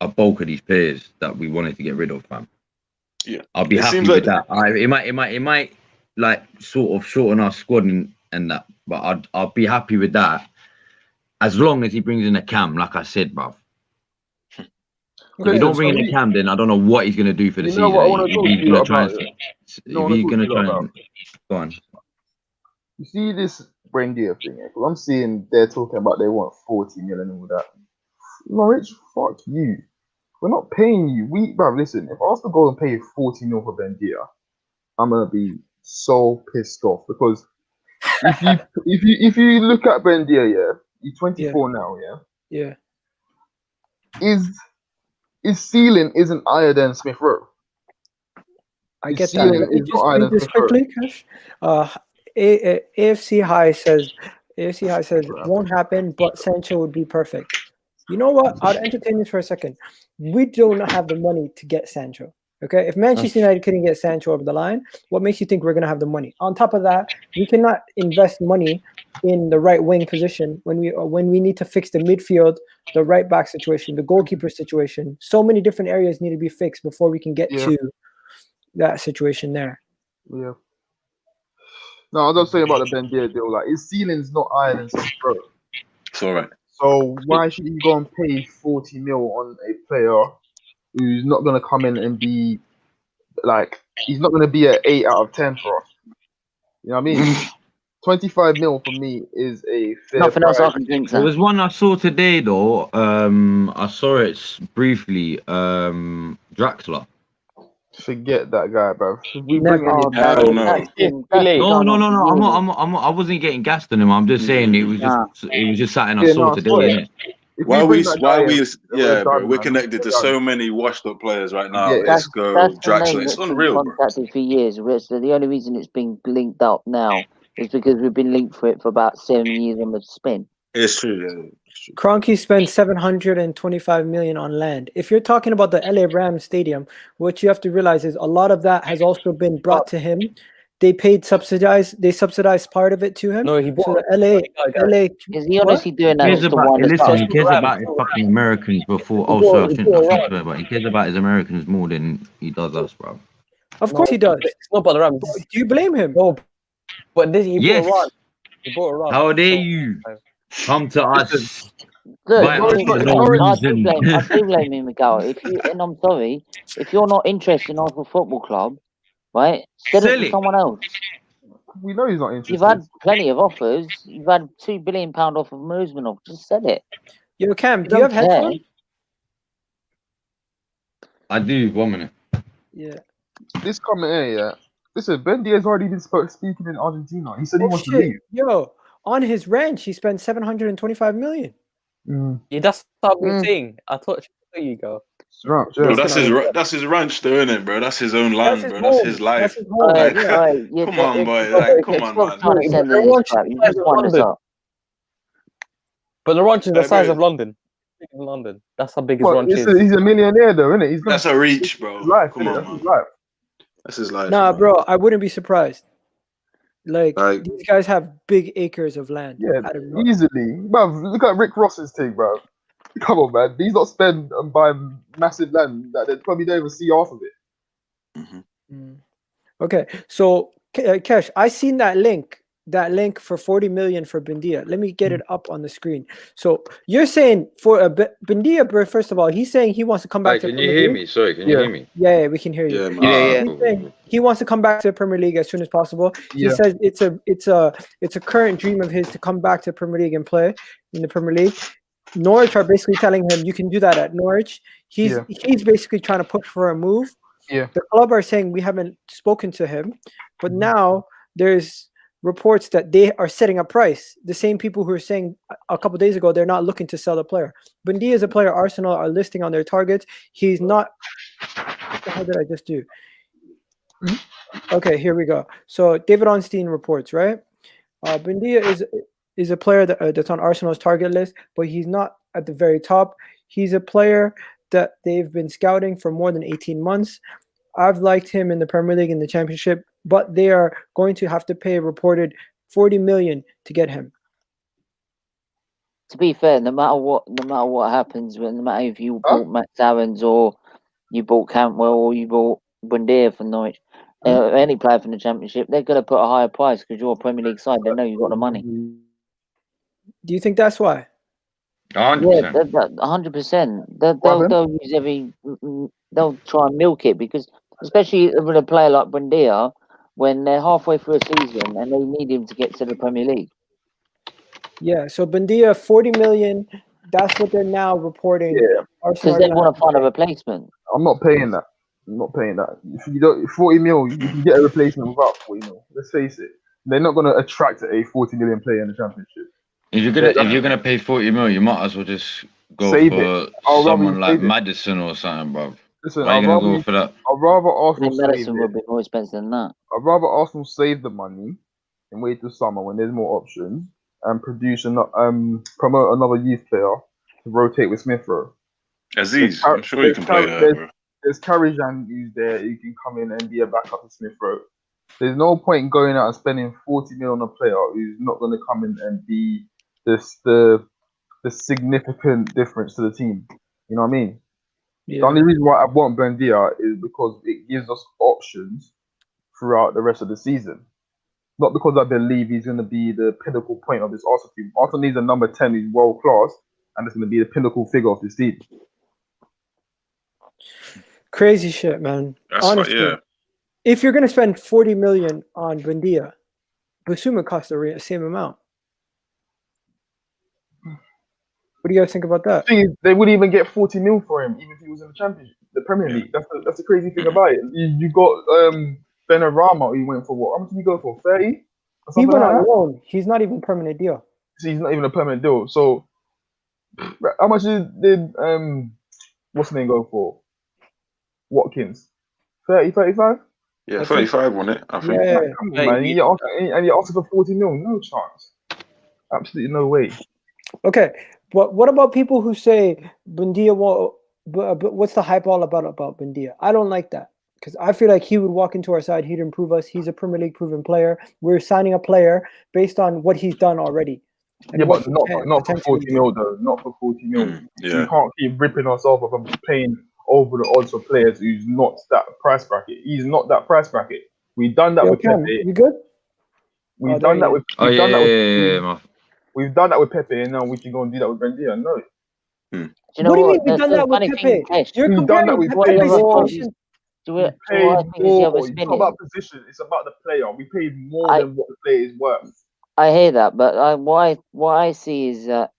a bulk of these players that we wanted to get rid of, fam. Yeah, I'll be happy with that. It might like sort of shorten our squad and that, but I'll be happy with that as long as he brings in a cam, like I said, bruv. If you don't bring in a cam, then I don't know what he's gonna do for the season. What I want to talk to you about? Go on. You see this Buendia thing? Because I'm seeing they're talking about they want 40 million and all that. Norwich, fuck you. We're not paying you. Bruv, listen, if I was to go and pay 40 mil for Buendia, I'm gonna be so pissed off because if you look at Buendia, yeah, he's 24 now, Yeah. His ceiling isn't higher than Smith Rowe. I get that. Let me just read this quickly, Cash. AFC High says won't happen, but Sancho would be perfect. You know what? I'd entertain this for a second. We do not have the money to get Sancho. Okay, if Manchester United couldn't get Sancho over the line, what makes you think we're going to have the money? On top of that, we cannot invest money in the right wing position when we need to fix the midfield, the right back situation, the goalkeeper situation. So many different areas need to be fixed before we can get to that situation there. Yeah. No, I was just saying about the Buendia deal. Like his ceiling's not higher than Smith Rowe. It's all right. So why should he go and pay 40 mil on a player who's not going to come in and be like, he's not going to be an 8 out of 10 for us? You know what I mean? 25 mil for me is a fair Nothing price. else I can think. There was one I saw today though. I saw it briefly. Draxler. Forget that guy, bro. We Never. bring him I don't know. No. I wasn't getting gassed on him. I'm just saying it was just something I saw today. Innit? We're connected to so many washed up players right now. Isco, Draxler, it's unreal, bro. Contacted for years. So the only reason it's been linked up now is because we've been linked for it for about 7 years on the spin. It's true. Yeah. Kroenke spent 725 million on land. If you're talking about the LA Rams stadium, what you have to realize is a lot of that has also been brought to him. They subsidized part of it to him. No, he bought so LA. Is he honestly doing that? He cares about his fucking Americans before. He cares about his Americans more than he does us, bro. Of course he does. It's not about the Rams. Do you blame him? No, but he Yes. bought a run. He bought a run. How dare you come to us Look, Right, Norwich- I Norwich- do blame him, Miguel. And I'm sorry, if you're not interested in Arsenal Football Club, right, sell it Sell to it. someone else. We know he's not interested. You've had plenty of offers. You've had £2 billion offer from Usmanov. Just sell it. Yo, Cam, You do you have don't care. headphones? I do. 1 minute. Yeah. This comment here, yeah. Listen, Buendia has already been speaking in Argentina. He said he Oh wants to shit, leave. yo! On his ranch, he spent 725 million. Yeah, that's what I'm Mm. saying. I thought there you go. Right, Bro, yeah. that's his ranch, though, isn't it, bro? That's his own land, his bro. home. That's his life. That's his home. Like, Yeah, come on, boy. it's Like, okay, come on, Stop man. trying to send But this crap. You just wind us up. But the ranch is the Fair size bit. of London. In London. That's how big his Well, ranch is. he's a millionaire, though, isn't it? He's gonna That's a reach, bro. his life, Come innit? on, That's man. his life. That's his life. Nah, man. bro, I wouldn't be surprised. Like Like- these guys have big acres of land. Yeah, I don't know. easily. Bruv, look at Rick Ross's thing, bro. Come on, man. He's not spend and buy massive land that they probably don't even see half of it. Mhm. Mm. Okay, so Kesh, I seen that link for 40 million for Buendia. Let me get it up on the screen. So you're saying for Buendia, bro, first of all, he's saying he wants to come back Right, to can you Premier hear League. me? Sorry, can you Yeah. hear me? Yeah, we can hear you. Yeah, man. Yeah. He's saying he wants to come back to the Premier League as soon as possible. He Yeah. says it's a current dream of his to come back to Premier League and play in the Premier League. Norwich are basically telling him you can do that at Norwich. He's basically trying to push for a move. Yeah. The club are saying we haven't spoken to him, but now there's reports that they are setting a price. The same people who were saying a couple days ago they're not looking to sell the player. Buendia is a player Arsenal are listing on their targets. He's not. What the hell did I just do? Okay, here we go. So David Onstein reports, right? Buendia is a player that's on Arsenal's target list, but he's not at the very top. He's a player that they've been scouting for more than 18 months. I've liked him in the Premier League and the Championship, but they are going to have to pay a reported 40 million to get him. To be fair, no matter what happens, no matter if you bought Max Aarons or you bought Cantwell or you bought Buendia for Norwich, any player from the Championship, they're going to put a higher price because you're a Premier League side. They know you've got the money. Do you think that's why? 100%. 100%. They'll use they'll try and milk it because, especially with a player like Buendia, when they're halfway through a season and they need him to get to the Premier League. Yeah, so Buendia, 40 million. That's what they're now reporting. Yeah. Because they want to find a replacement. I'm not paying that. If you don't 40 mil, you can get a replacement without 40 mil. Let's face it. They're not going to attract a 40 million player in the Championship. If you're gonna pay 40 mil, you might as well just go Save for it. I'll rather someone you like save it. Madison or something, bro. Listen, Why are I'd you gonna go rather, for that? I'd rather I Arsenal think save Madison will it. be more expensive than that. I'd rather Arsenal save the money and wait till summer when there's more options and promote another youth player to rotate with Smith Rowe. Aziz, I'm sure you can play that, bro. There's Karijan who's there who can come in and be a backup to Smith Rowe. There's no point in going out and spending 40 mil on a player who's not going to come in and be the significant difference to the team. You know what I mean? Yeah. The only reason why I want Buendia is because it gives us options throughout the rest of the season. Not because I believe he's going to be the pinnacle point of this Arsenal team. Arsenal needs a number 10 who's world class and it's going to be the pinnacle figure of this team. Crazy shit, man. That's Honestly, yeah. if you're gonna spend 40 million on Buendia, Bissouma costs the same amount. What do you guys think about that? The thing is, they wouldn't even get 40 mil for him, even if he was in the Championship, the Premier League. That's the crazy thing about it. You got Benarama, who went for what? How much did he go for? 30? He went on loan. He's not even permanent deal. So he's not even a permanent deal. So how much did what's the name go for? Watkins? 30, 35? Yeah, 35 on it, I think. Yeah. Come on, man. You're asking for 40 mil? No chance. Absolutely no way. Okay, but what about people who say Buendia won't? But what's the hype all about Buendia? I don't like that because I feel like he would walk into our side. He'd improve us. He's a Premier League proven player. We're signing a player based on what he's done already. Yeah, but not for 40 mil though. Not for 40 mil. Yeah. You can't keep ripping us off of paying over the odds for players who's not that price bracket. He's not that price bracket. We've done that with Cam, Pepe. you good? We've done that with. Oh We've yeah, done that with. yeah. We've done that with Pepe, and now we can go and do that with Buendia. No, Do you know What do you mean what? we've done that with funny thing, Pepe? Kesh, You're we've done that comparing with what the Pepe's other Pepe. situation. do We you know what paid I think is the more. other It's not spin about is? position. It's about the player. We paid more I- than what the player is worth. I hear that, but what I see is that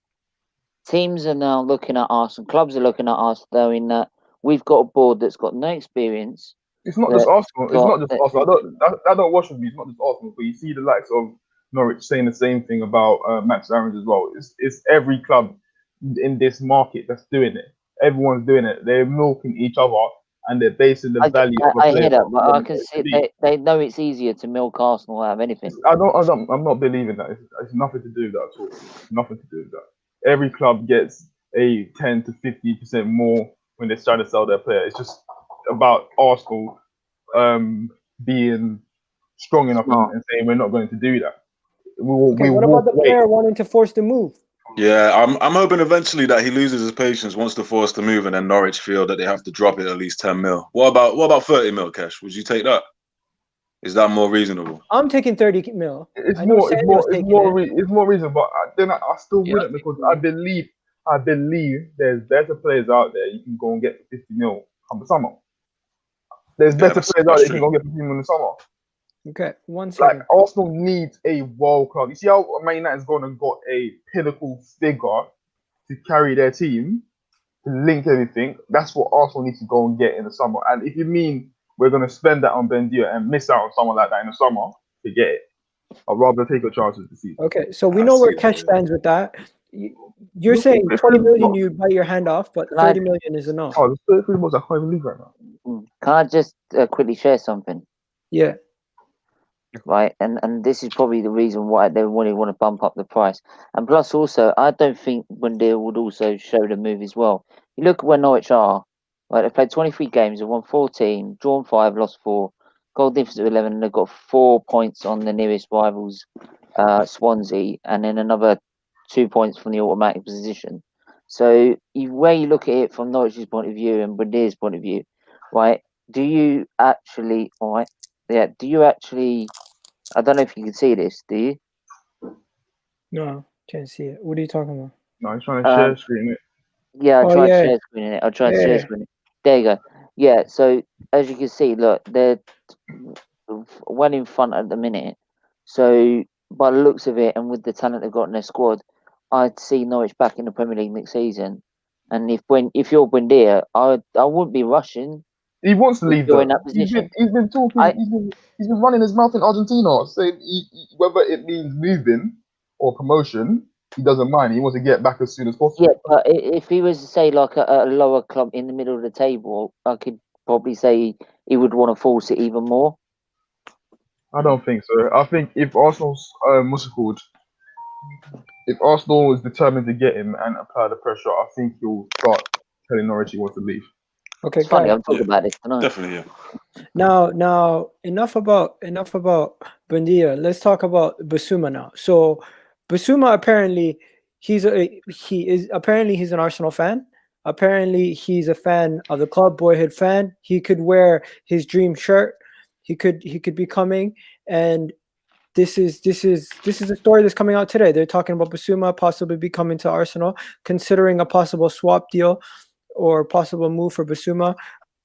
teams are now looking at us, and clubs are looking at us, though, in that we've got a board that's got no experience. It's not just that Arsenal. It's got not just Arsenal. I don't watch rugby. It's not just Arsenal, but you see the likes of Norwich saying the same thing about Max Aarons as well. It's every club in this market that's doing it. Everyone's doing it. They're milking each other, and they're basing the value of a I player. hear that, on but what I it can should see be. they know it's easier to milk Arsenal out of anything. I'm not believing that. It's nothing to do with that at all. Nothing to do with that. Every club gets a 10 to 50% more when they're trying to sell their player. It's just about Arsenal being strong enough and saying we're not going to do that. Okay, what about the player wanting to force the move? Yeah, I'm hoping eventually that he loses his patience, wants to force the move, and then Norwich feel that they have to drop it at least 10 mil. What about 30 mil, Kesh? Would you take that? Is that more reasonable? I'm taking 30 mil. It's more reason, but then I still Yeah, wouldn't, because I believe there's better players out there you can go and get 50 mil come the summer. There's better players out there you can go and get 50 mil in the summer. Okay, 1 second. Like, Arsenal needs a world class. You see how Man United's gone and got a pinnacle figure to carry their team, to link everything. That's what Arsenal needs to go and get in the summer. And if you mean we're going to spend that on Buendia and miss out on someone like that in the summer, forget it. I'd rather take a chance this season. Okay, so we know where Kesh stands with that. You're saying 20 million you bite your hand off, but 30 million is enough. Oh, the 30 million I can't even leave right now. Can I just quickly share something? Yeah. Right, and this is probably the reason why they want to bump up the price. And plus, also, I don't think Buendia would also show the move as well. You look at where Norwich are. Right, they've played 23 games, they've won 14, drawn 5, lost 4, goal difference of 11, and they've got 4 points on the nearest rivals, Swansea, and then another 2 points from the automatic position. So, where you look at it from Norwich's point of view and Buendia's point of view, right? Do you actually, I don't know if you can see this, do you? No, can't see it. What are you talking about? No, I'm trying to share screen it. Yeah, Oh, I tried yeah. share screening it. Share screening it. There you go. Yeah, so as you can see, look, they're well in front at the minute. So by the looks of it, and with the talent they've got in their squad, I'd see Norwich back in the Premier League next season. And if you're Buendia, I wouldn't be rushing. He wants to leave You're though. in that position. He's been talking. He's been running his mouth in Argentina, saying whether it means moving or promotion, he doesn't mind. He wants to get back as soon as possible. Yeah, but if he was to say like a lower club in the middle of the table, I could probably say he would want to force it even more. I don't think so. I think if Arsenal's what's it called? If Arsenal is determined to get him and apply the pressure, I think he'll start telling Norwich he wants to leave. Okay, It's funny. guys. I'm talking about this tonight. Definitely, yeah. Now, enough about Buendia. Let's talk about Bissouma now. So, Bissouma apparently he's an Arsenal fan. Apparently, he's a fan of the club, boyhood fan. He could wear his dream shirt. He could be coming, and this is a story that's coming out today. They're talking about Bissouma possibly be coming to Arsenal, considering a possible swap deal or possible move for Bissouma.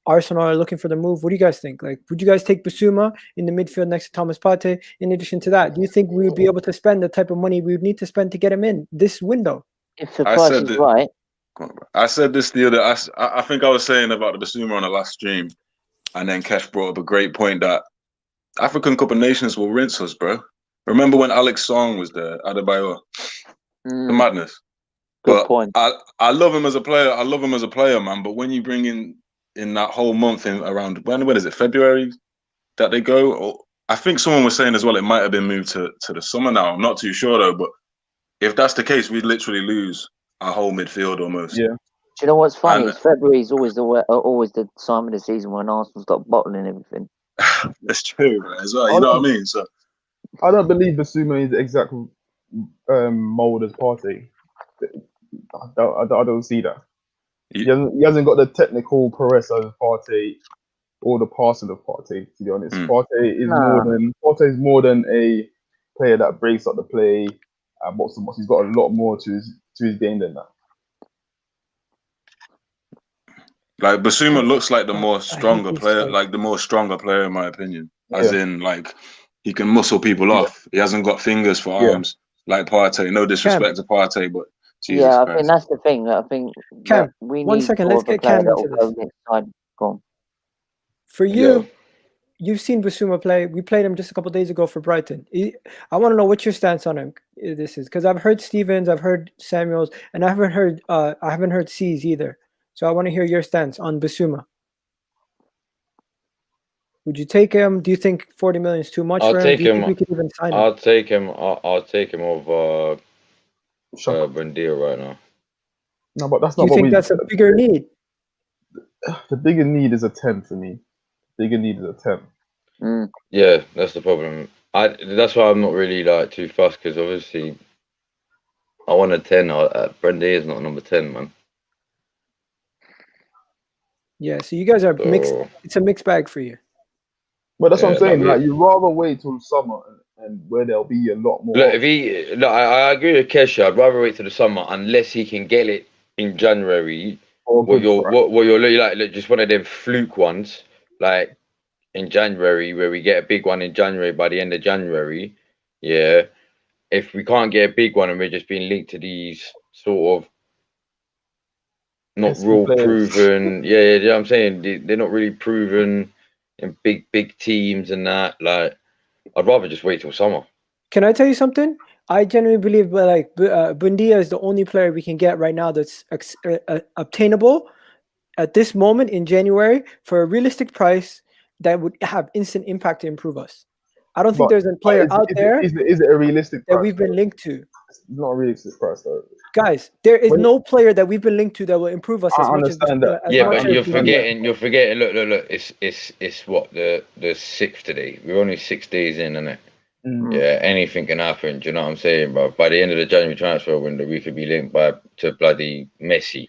Arsenal are looking for the move. What do you guys think? Like, would you guys take Bissouma in the midfield next to Thomas Partey? In addition to that, do you think we would be able to spend the type of money we would need to spend to get him in this window? If the price is right. I said this the other. I think I was saying about the Bissouma on the last stream, and then Kesh brought up a great point that African Cup of Nations will rinse us, bro. Remember when Alex Song was there, Adebayor? The madness. Good point. I love him as a player. I love him as a player, man. But when you bring in that whole month in around when is it, February that they go? Or I think someone was saying as well it might have been moved to the summer now. I'm not too sure though. But if that's the case, we'd literally lose our whole midfield almost. Yeah. Do you know what's funny? February is always the time of the season when Arsenal stop bottling everything. That's true, man, as well. You know what I mean? So I don't believe Bissouma is the exact mold as Partey. I don't see that. He hasn't got the technical prowess of Partey or the passing of Partey, to be honest. Partey is more than a player that breaks up the play and what's he's got a lot more to his game than that. Like Bissouma looks like the more I hate stronger these player, strikes. like the more stronger player in my opinion. As Yeah. in, like he can muscle people off. He hasn't got fingers for arms like Partey. No disrespect to Partey, but Jesus Yeah, I Christ. think that's the thing. I think Cam, that we 1 need second, more let's of a get player Cam that will into go this. next side. Go on. For Yeah. you, you've seen Bissouma play. We played him just a couple days ago for Brighton. I want to know what your stance on him this is, because I've heard Stevens, I've heard Samuels, and I haven't heard C's either. So I want to hear your stance on Bissouma. Would you take him? Do you think 40 million is too much I'll for him? take Do you him. think we could even sign him? I'll take him. I'll take him over Shaka. Buendia right now. No, but that's Do not you what think we. that's a bigger need? The bigger need is a 10 for me. Bigger need is a 10. Mm. Yeah, that's the problem. That's why I'm not really like too fussed, because obviously I want a 10. Buendia is not number 10, man. Yeah, so you guys are mixed. So It's a mixed bag for you. But that's what I'm Yeah, saying. like Like, you'd rather wait till summer and where there'll be a lot more. look, I agree with Kesha. I'd rather wait till the summer unless he can get it in January. or What good you're price. what you're looking like, just one of them fluke ones, like in January, where we get a big one in January by the end of January. Yeah, if we can't get a big one and we're just being linked to these sort of not Pesky real players. proven, you know what I'm saying, they're not really proven in big teams and that. Like, I'd rather just wait till summer. Can I tell you something? I genuinely believe Buendia is the only player we can get right now that's obtainable at this moment in January for a realistic price that would have instant impact to improve us. I don't think But there's a player out there Is it a realistic that price? we've been linked to. It's not a realistic price, though. Guys, there is When- no player that we've been linked to that will improve us I as much as understand that. Yeah, much but as you're Buendia. forgetting. Look. It's what the 6th today. We're only 6 days in, innit? Mm. Yeah, anything can happen. Do you know what I'm saying, bro? By the end of the January transfer window, we could be linked to bloody Messi.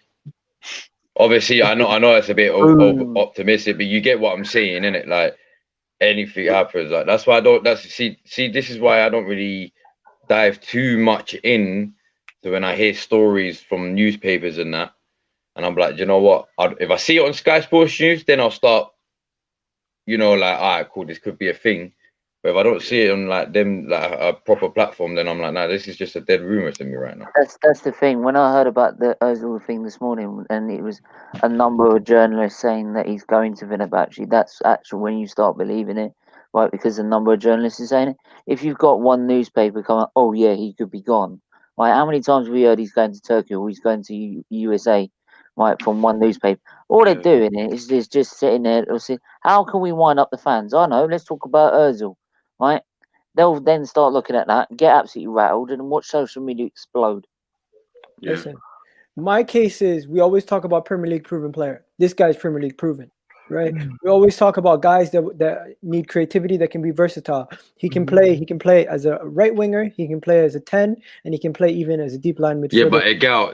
Obviously, I know it's a bit optimistic, but you get what I'm saying, innit? Like, anything happens. Like, that's why I don't. See. This is why I don't really dive too much in to when I hear stories from newspapers and that, and I'm like, you know what? If I see it on Sky Sports News, then I'll start. You know, like, all right, cool, this could be a thing. But if I don't see it on like a proper platform, then I'm like, nah, this is just a dead rumor to me right now. That's the thing. When I heard about the Özil thing this morning, and it was a number of journalists saying that he's going to Fenerbahce, that's actually when you start believing it, right? Because the number of journalists is saying it. If you've got one newspaper coming, oh yeah, he could be gone. Right? How many times have we heard he's going to Turkey or he's going to USA? Right, from one newspaper. All they're doing is just sitting there. They'll say, how can we wind up the fans? I know. Let's talk about Özil. Right. They'll then start looking at that, get absolutely rattled, and watch social media explode. Yeah. Listen, my case is we always talk about Premier League proven player. This guy's Premier League proven, right? We always talk about guys that need creativity, that can be versatile. He can play. He can play as a right winger. He can play as a 10, and he can play even as a deep line midfielder. Yeah,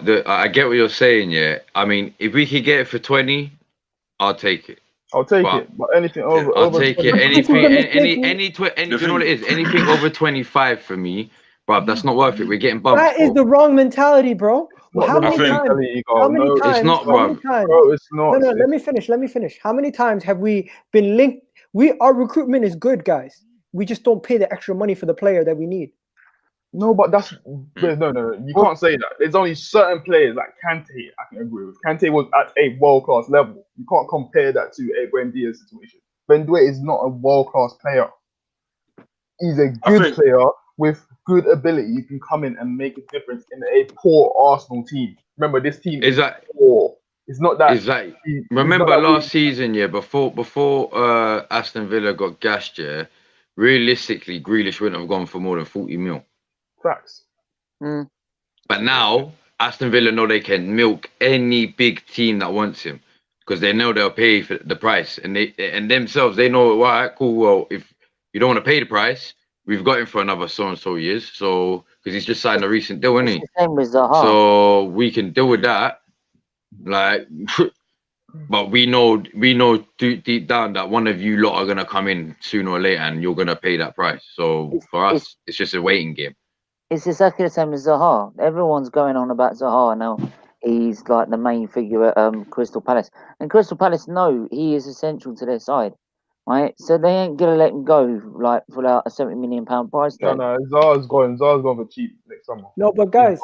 but I get what you're saying. Yeah, I mean, if we could get it for 20, I'll take it. I'll take it, but anything over. I'll over take 20. it. Anything, The you know what it is? Anything over 25 for me, bro. That's not worth it. We're getting bumped. That is the wrong mentality, bro. Not How the many I think- times? mentality, How God, many no, times? it's not, how many bro. times? Bro, it's not. No, let me finish. How many times have we been linked? Our recruitment is good, guys. We just don't pay the extra money for the player that we need. No, but that's no. You can't say that. There's only certain players like Kante. I can agree with. Kante was at a world class level. You can't compare that to a Buendia situation. Buendia is not a world class player. He's a good player with good ability. You can come in and make a difference in a poor Arsenal team. Remember, this team is poor. It's not that. Is that remember last season? Yeah, before Aston Villa got gassed. Yeah, realistically, Grealish wouldn't have gone for more than 40 mil. Facts. But now Aston Villa know they can milk any big team that wants him because they know they'll pay for the price, and themselves they know. Well, all right, cool. Well, if you don't want to pay the price, we've got him for another so and so years. So because he's just signed a recent deal, isn't he? Same with Zaha. So we can deal with that. Like, but we know deep down that one of you lot are gonna come in sooner or later, and you're gonna pay that price. So for us, it's just a waiting game. It's exactly the same as Zaha. Everyone's going on about Zaha now. He's like the main figure at Crystal Palace, and Crystal Palace know he is essential to their side, right? So they ain't gonna let him go like for like a £70 million price tag. No, Zaha's gone. Zaha's gone for cheap next summer. No, but guys,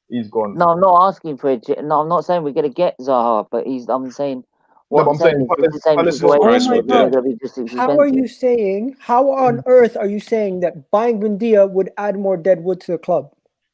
He's gone. No, I'm not asking for it. No, I'm not saying we're gonna get Zaha, but I'm saying No, what but I'm saying is it's the same Palace situation. oh price my would, They're yeah. god, gonna be just as how are expensive. you saying? How on earth are you saying that buying Buendia would add more deadwood to the club?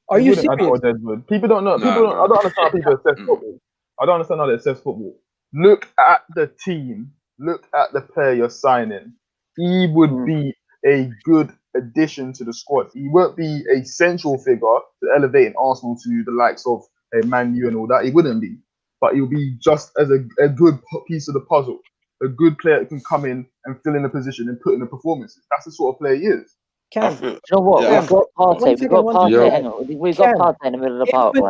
Are He you wouldn't add more serious? Deadwood. People don't know. Nah, I don't understand how people assess Mm. football. I don't understand how they assess football. Look at the team. Look at the player you're signing. He would be a good addition to the squad. He won't be a central figure to elevating Arsenal to the likes of a Man U and all that. He wouldn't be. But he'll be just as a good piece of the puzzle. A good player that can come in and fill in a position and put in the performances. That's the sort of player he is. I Cam, feel, You know what? yeah, We've got one Partey. We've second, got one Partey. second. Hang on. We've got Cam, Partey in the middle of the if park, right?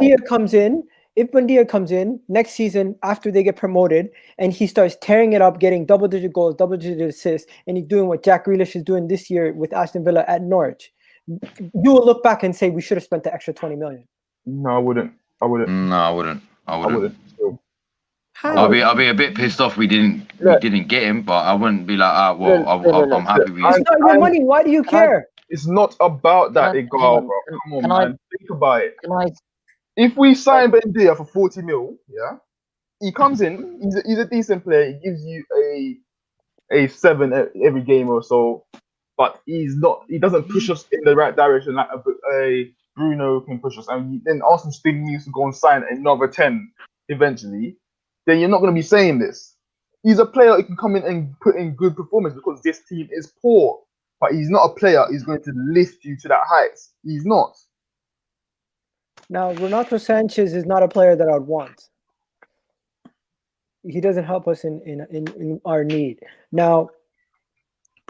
Buendia comes in next season after they get promoted and he starts tearing it up, getting double-digit goals, double-digit assists, and he's doing what Jack Grealish is doing this year with Aston Villa at Norwich, you will look back and say we should have spent the extra 20 million. No, I wouldn't. I wouldn't. No, I wouldn't. I wouldn't. Still. How? I'll be a bit pissed off we didn't get him, but I wouldn't be like, I'm happy we. It's not your money. Why do you care? It's not about that, Hang Igal, on, bro. Come on, can man. Think about it. Can I? If we sign Buendia for 40 mil, yeah, he comes in. He's a decent player. He gives you a 7 every game or so, but he's not. He doesn't push us in the right direction like a Bruno can push us. And then Arsenal still needs to go and sign another 10 eventually. Then you're not going to be saying this. He's a player who can come in and put in good performance because this team is poor. But he's not a player who's going to lift you to that heights. He's not. Now, Renato Sanchez is not a player that I'd want. He doesn't help us in our need. Now,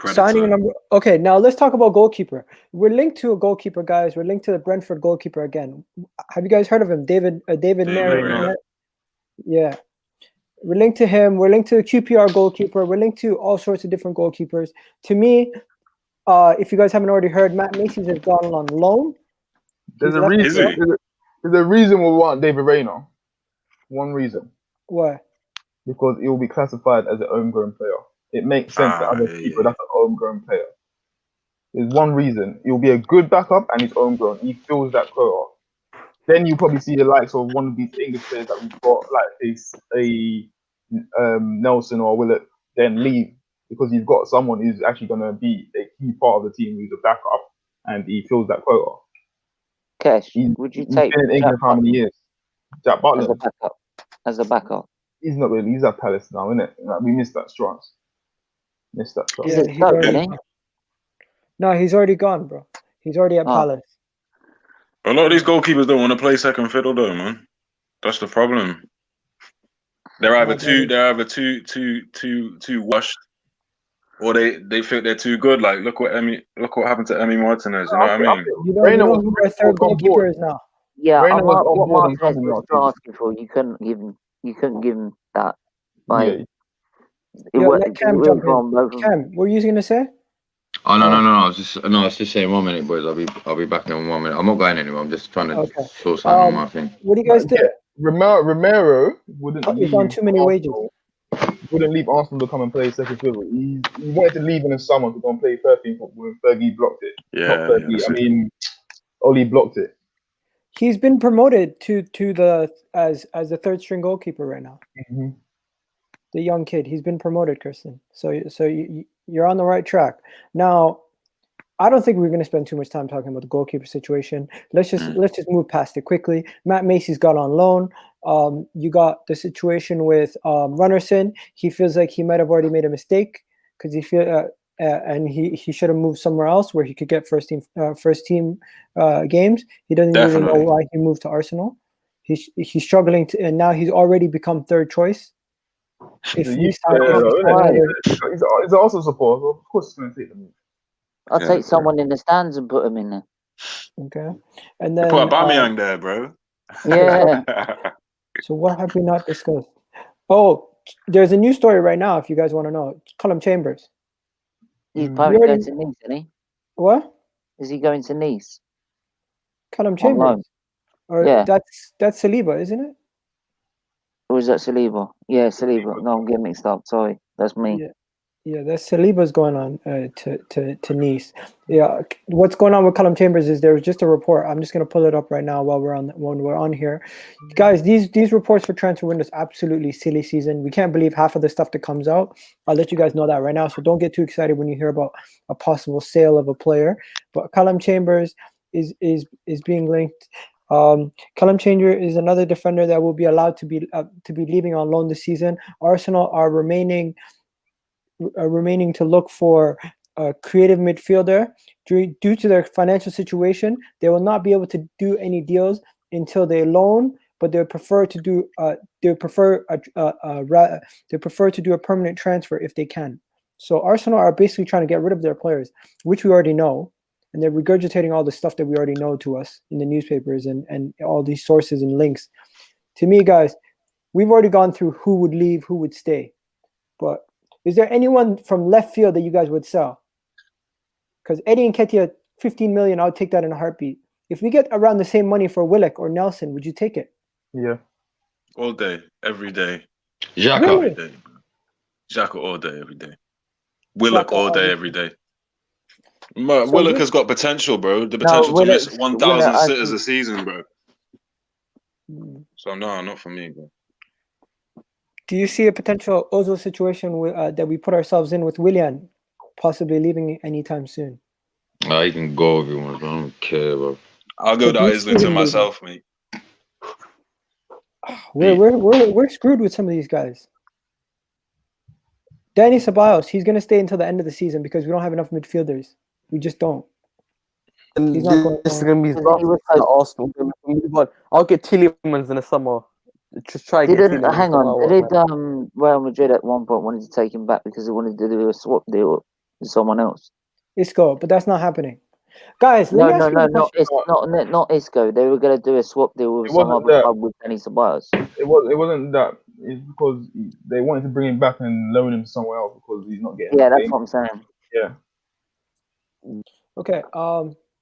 signing a number. Okay, now let's talk about goalkeeper. We're linked to a goalkeeper, guys. We're linked to the Brentford goalkeeper again. Have you guys heard of him? David Merritt. Yeah. We're linked to him. We're linked to the QPR goalkeeper. We're linked to all sorts of different goalkeepers. To me, if you guys haven't already heard, Matt Macy's has gone on loan. There's a reason. There's a reason we want David Rayner. One reason. Why? Because he will be classified as a homegrown player. It makes sense that other people that's a homegrown player. There's one reason. He'll be a good backup and he's homegrown. He fills that quota. Then you probably see the likes of one of these English players that we've got, like a Nelson or Willett, then leave because you've got someone who's actually going to be a key part of the team who's a backup and he fills that quota. Kesh, would you take been in England for how many years? Jack Butler as a backup? He's not really. He's at Palace now, isn't it? Like, we missed that chance. Yeah, no, he's already gone, bro. He's already at Palace. A lot of these goalkeepers don't want to play second fiddle, though, man. That's the problem. They're either too washed, or they think they're too good. Like look what happened to Emi Martinez. You know what I mean? You know who our third goalkeeper is now. Yeah, what Martinez was asking for, you couldn't give him that. Like, let Cam jump in. Cam, what are you going to say? Oh no! I was just saying 1 minute, boys. I'll be back in 1 minute. I'm not going anywhere. I'm just trying to sort something on my thing. What do you guys think? Romero wouldn't. He's on too many wages. Wouldn't leave Arsenal to come and play second fiddle. He wanted to leave in the summer to go and play first team football, and Fergie blocked it. Yeah, Oli blocked it. He's been promoted to the as the third string goalkeeper right now. Mm-hmm. The young kid, he's been promoted, Kristen. So you're on the right track. Now, I don't think we're going to spend too much time talking about the goalkeeper situation. Let's just move past it quickly. Matt Macy's got on loan. You got the situation with Runnerson. He feels like he might have already made a mistake because and he should have moved somewhere else where he could get first team games. He doesn't really know why he moved to Arsenal. He's struggling and now he's already become third choice. He's also support. Well, of course, he's going to take them. I'll take someone in the stands and put him in there. Okay, and then put Aubameyang there, bro. Yeah. So what have we not discussed? Oh, there's a new story right now. If you guys want to know, Callum Chambers. He's probably going to Nice, isn't he? What? Is he going to Nice? Callum On Chambers. loan. Or Yeah. that's Saliba, isn't it? Or is that Saliba? Yeah, Saliba. No, I'm getting mixed up. Sorry, that's me. Yeah, that's Saliba's going on to Nice. Yeah, what's going on with Callum Chambers is there was just a report. I'm just gonna pull it up right now while we're on here, guys. These reports for transfer windows absolutely silly season. We can't believe half of the stuff that comes out. I'll let you guys know that right now. So don't get too excited when you hear about a possible sale of a player. But Callum Chambers is being linked. Callum Chambers is another defender that will be allowed to be leaving on loan this season. Arsenal are remaining to look for a creative midfielder. Due to their financial situation, they will not be able to do any deals until they loan, but they prefer to do a permanent transfer if they can. So Arsenal are basically trying to get rid of their players, which we already know, and they're regurgitating all the stuff that we already know to us in the newspapers and all these sources and links. To me, guys, we've already gone through who would leave, who would stay, but is there anyone from left field that you guys would sell? Because Eddie Nketiah, 15 million, I would take that in a heartbeat. If we get around the same money for Willock or Nelson, would you take it? Yeah. All day, every day. Xhaka. Really? Every day. Xhaka all day, every day. Willock Xhaka all day, all every day. So Willock has got potential, bro. The potential to miss 1,000 sitters a season, bro. So no, not for me, bro. Do you see a potential Ozil situation that we put ourselves in with Willian possibly leaving anytime soon? I can go if you want. I don't care, bro. I'll go to do you see Islington him myself, mate. We're screwed with some of these guys. Danny Ceballos, he's going to stay until the end of the season because we don't have enough midfielders. We just don't. And He's not going this is on. going to be Arsenal. Move on. I'll get Tielemans in the summer. Just try to get Tielemans. Hang on. Did Real Madrid at one point wanted to take him back because they wanted to do a swap deal with someone else? Isco, but that's not happening. Guys, let me ask you a question. Not Isco. They were going to do a swap deal with some other club with Danny Ceballos. It wasn't that. It's because they wanted to bring him back and loan him somewhere else because he's not getting. Yeah, that's what I'm saying. Yeah. Okay.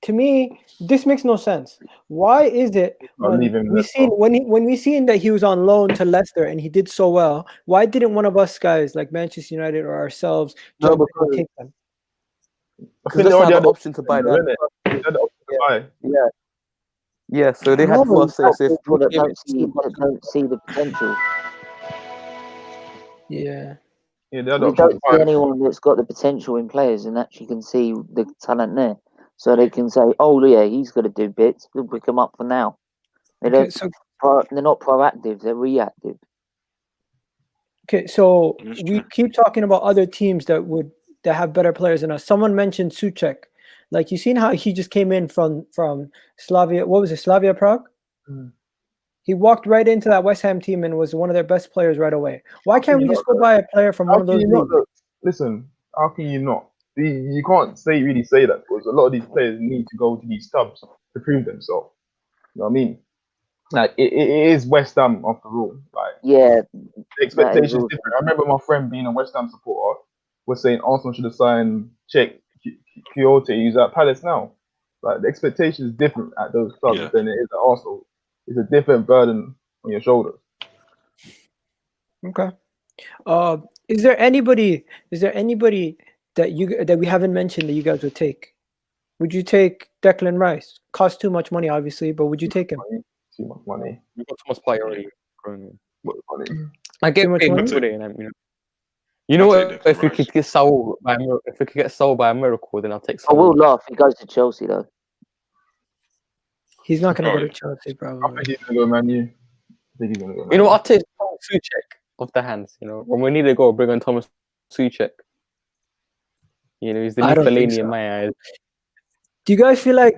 To me, this makes no sense. Why is it when we seen that he was on loan to Leicester and he did so well? Why didn't one of us guys like Manchester United or ourselves jump in and take them? Because they already had the option to buy that. They had the option to buy. Yeah. Yeah. So they had first say if don't see the potential. Yeah. Yeah, they had We don't see anyone that's got the potential in players and actually can see the talent there. So they can say, "Oh yeah, he's got to do bits. We'll pick him up for now." They're not proactive; they're reactive. Okay, so we keep talking about other teams that have better players than us. Someone mentioned Souček. Like, you seen how he just came in from Slavia? What was it, Slavia Prague? Mm. He walked right into that West Ham team and was one of their best players right away. Why can't we just go buy a player from one of those leagues? Listen, how can you not? You can't really say that because a lot of these players need to go to these clubs to prove themselves. You know what I mean? Like it is West Ham after all. Like, yeah, the expectation is different. I remember my friend being a West Ham supporter was saying Arsenal should have signed Quixote, who's at Palace now. Like, the expectation is different at those clubs than it is at Arsenal. It's a different burden on your shoulders. Okay. Is there anybody that we haven't mentioned that you guys would take? Would you take Declan Rice? Costs too much money, obviously, but would you take him? Too much money. We've got too much player already. I get too much paid money. You know what? If we could get sold by a miracle, then I'll take. I will laugh. He goes to Chelsea though. He's not going to go to Chelsea, probably. I think he's going to go Man U. You know, I'll take Souček off the hands. You know, when we need to go, bring on Thomas Souček. You know, he's the new Fellaini in my eyes. Do you guys feel like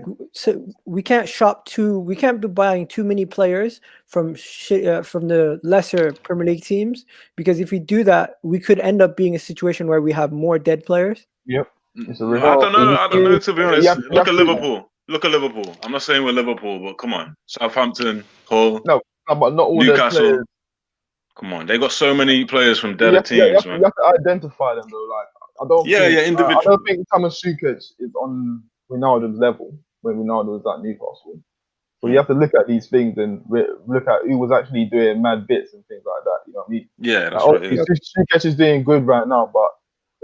we can't be buying too many players from the lesser Premier League teams? Because if we do that, we could end up being a situation where we have more dead players. Yep. I don't know. To be honest, look at Liverpool. Look at Liverpool. I'm not saying we're Liverpool, but come on, Southampton, Hull, no, but not all Newcastle. Come on, they got so many players from dead teams, man. You have to identify them though. Like, I don't think Thomas Souček is on Ronaldo's level when Ronaldo was at Newcastle. So you have to look at these things and look at who was actually doing mad bits and things like that. You know what I mean? Yeah, that's Like, right. Yeah. Shkodran is doing good right now, but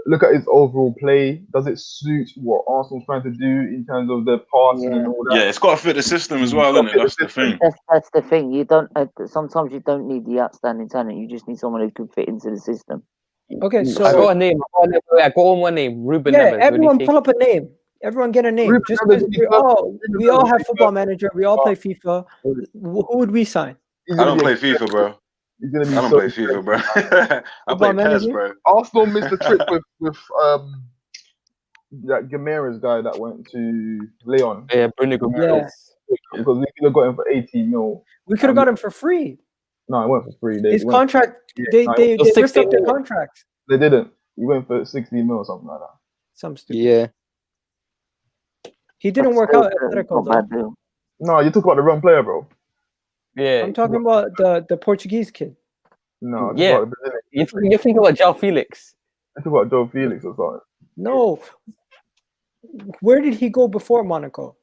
look at his overall play. Does it suit what Arsenal's trying to do in terms of their passing and all that? Yeah, it's got to fit the system as well, isn't it? That's the thing. That's the thing. You don't. Sometimes you don't need the outstanding talent. You just need someone who can fit into the system. Okay, I so got a name. I got one name. Ruben yeah, Neves. What do you everyone think? pull up a name. Everyone get a name. Ruben Just Neves because would be we all perfect. have Football Manager. We all play FIFA. Who would we sign? He's I gonna don't be play FIFA, bro. He's gonna be I don't so play FIFA, bro. I Football play PES, Manager? bro. Arsenal missed the trick with that Gamera's guy that went to Leon Yeah, Bruno Guimaraes. because we could have got him for 18 mil. We could have got him for free. No, it went for free. His contract, they no, they it was ripped up 16 their million. contracts. They didn't. He went for 16 mil or something like that. Some stupid. Yeah. He didn't work out at Atletico Not though. bad deal. No, you talk about the wrong player, bro. Yeah. I'm talking about the Portuguese kid. No, Yeah. You think about João Felix? I talk about Joe Felix or something. No. Where did he go before Monaco?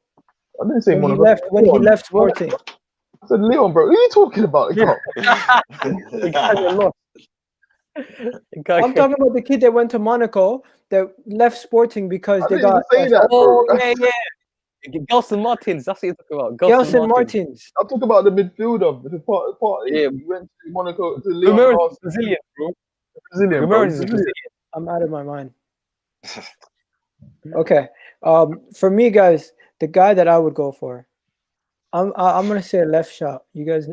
I didn't say When he Monaco. left Sporting. I said Leon, bro. Who are you talking about? You guys are lost. I'm talking about the kid that went to Monaco that left Sporting because I they didn't got even say that, Oh, bro. yeah. Gelson Martins. That's what you're talking about. Gelson Martins. I'm talking about the midfielder. The part. Yeah. He went to Monaco to Leon. Guimaraes is Brazilian, bro. Brazilian, bro. Guimaraes is Brazilian. I'm out of my mind. Okay. For me, guys, the guy that I would go for, I'm gonna say a left shot. You guys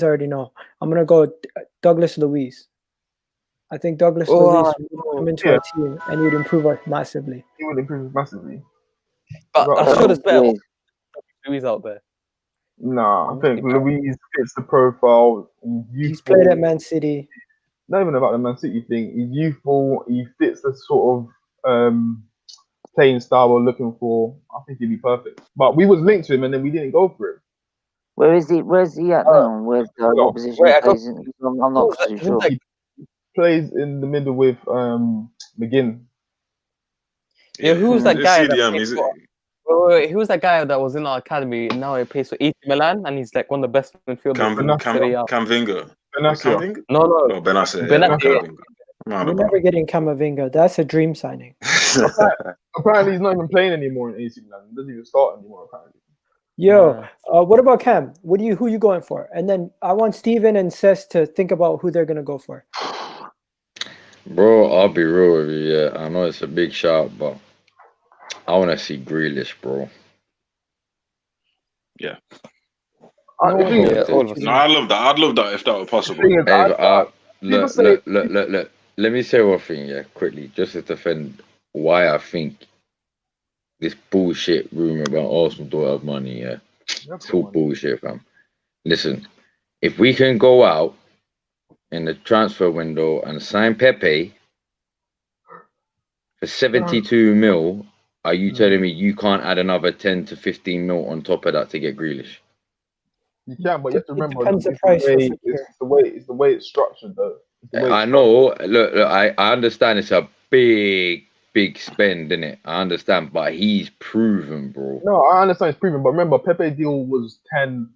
already know. I'm gonna go Douglas Luiz. I think Douglas Luiz would come into our team and he would improve us massively. He would improve massively. But Right. I'm sure there's better Yeah. Luis out there. Nah, I think Luis fits the profile. He's played at Man City. Not even about the Man City thing. He's youthful. He fits the sort of playing style we're looking for. I think he'd be perfect. But we was linked to him and then we didn't go for him. Where is he? Where's he at now? Where's what position he plays in? I'm not too sure. He plays in the middle with McGinn. Yeah, who was that It's guy? CDM, That is it? who was that guy that was in our academy? Now he plays for AC Milan, and he's like one of the best midfielders in Serie A. Camvinga. Benatia. Camvinga? No, Oh, Benatia. Benatia. Yeah, Camvinga. We're never getting Camavinga. That's a dream signing. Apparently he's not even playing anymore in AC Milan. He doesn't even start anymore, apparently. Yo, what about Cam? Who you going for? And then I want Steven and Cess to think about who they're gonna go for. Bro, I'll be real with you. Yeah, I know it's a big shout, but I want to see Grealish, bro. Yeah. The thing is- all of us. No, I'd love that. I'd love that if that were possible. the thing is, Look. Let me say one thing, yeah, quickly, just to defend why I think this bullshit rumor about Arsenal don't have money, yeah, it's all bullshit, fam. Listen, if we can go out in the transfer window and sign Pepe for 72 mil, are you telling me you can't add another 10 to 15 mil on top of that to get Grealish? You can, but you have to remember depends it's the price for it's the way it's structured, though. It's the way I it's know. Look, I understand it's a big spend, innit? I understand, but he's proven, bro. No, I understand it's proven, but remember, Pepe deal was 10.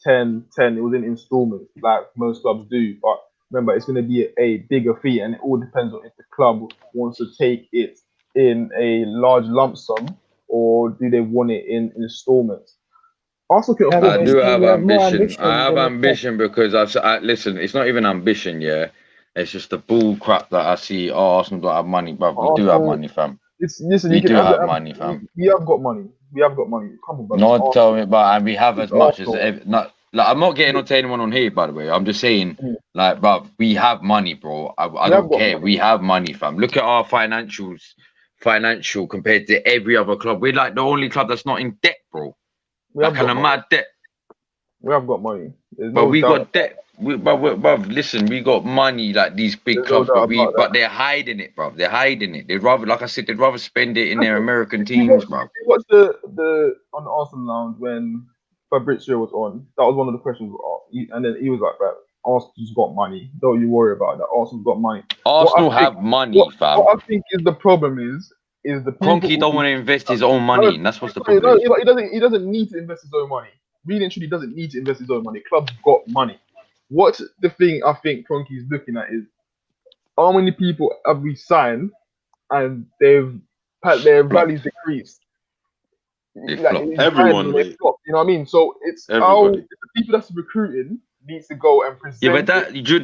It was in installments, like most clubs do. But remember, it's going to be a bigger fee, and it all depends on if the club wants to take it in a large lump sum or do they want it in installments. Arsenal can afford I do have you have more ambition. ambition I have than the ambition because listen. It's not even ambition, yeah. It's just the bull crap that I see. Oh, Arsenal don't have money, but we do have money, fam. Listen, We you can do have the- money, fam. We have got money. We have got money. Come on, bro. Not tell me, but we have as It's much as Arsenal. not. Like, I'm not getting onto anyone on here, by the way. I'm just saying, like, bro, we have money, bro. I We don't have got care. money. We have money, fam. Look at our financial compared to every other club. We're like the only club that's not in debt, bro. We have Like, kind got of money. mad debt. We have got money. There's But no we doubt. got debt. Bruv, listen, we got money like these big There's no clubs, doubt about but that. they're hiding it, bruv. They're hiding it. They'd rather, like I said, they'd rather spend it in their American teams, bruv. You watched the on the Arsenal lounge when Fabrizio was on. That was one of the questions we asked, and then he was like, "Right, Arsenal's got money. Don't you worry about that. Arsenal's got money." Arsenal I think- have money, fam. What I think is the problem is is the people. Kroenke don't want to invest his own money, and that's what's the problem. Is the people Kroenke don't want to invest his own money, and that's what's the He problem. he doesn't need to invest his own money. Really and truly doesn't need to invest his own money. Club's got money. What the thing I think Kroenke is looking at is how many people have we signed and their values decreased. They Like, flop. Everyone, they mate. flop, you know what I mean? So it's how Everybody. the people that's recruiting needs to go and present. Yeah, but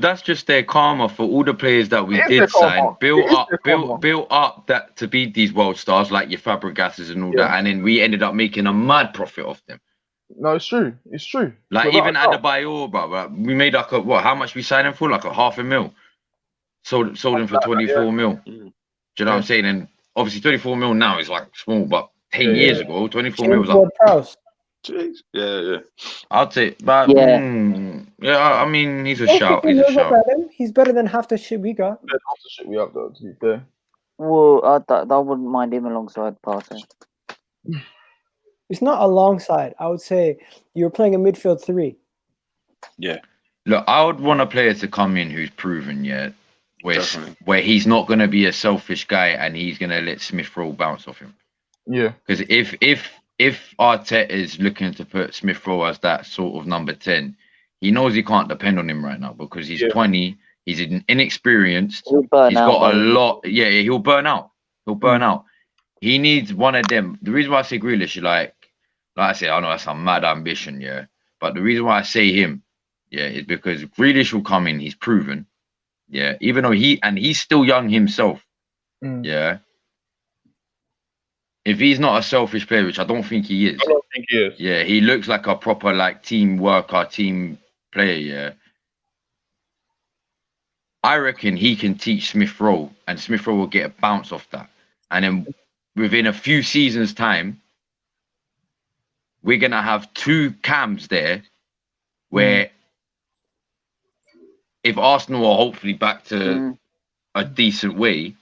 that's just their karma for all the players that we It is did their karma. sign, It is their karma. built up that to be these world stars like your Fabregases and all Yeah. that, and then we ended up making a mad profit off them. No, it's true. It's true. Like Without even a doubt. Adebayor, bro, we made like how much we signed him for? Like a $500,000. Sold him for 24 mil. Do you know what I'm saying? And obviously 24 mil now is like small, but 10 years ago, 24 mil was James like Ward-Prowse. Jeez. Yeah. I'd say, but Yeah. I mean, he's a Don't shout. think He's a he shout. look at him. He's better than half the shit we got. That's the shit we have though, to be fair. Well, I wouldn't mind him alongside Parker. It's not alongside. I would say you're playing a midfield three. Yeah. Look, I would want a player to come in who's proven, Definitely. where he's not going to be a selfish guy and he's going to let Smith Rowe bounce off him. Yeah. Because if Arteta is looking to put Smith Rowe as that sort of number 10, he knows he can't depend on him right now because he's 20, he's inexperienced, He'll burn he's out, got a mate. lot. Yeah, he'll burn out. He'll burn out. He needs one of them. The reason why I say Grealish, like I said, I know that's a mad ambition, but the reason why I say him, is because Grealish will come in. He's proven, even though he's still young himself, If he's not a selfish player, which I don't think he is, I don't think he is. Yeah, he looks like a proper team worker, team player. I reckon he can teach Smith Rowe, and Smith Rowe will get a bounce off that, and then within a few seasons' time, we're gonna have two cams there, where if Arsenal are hopefully back to a decent way,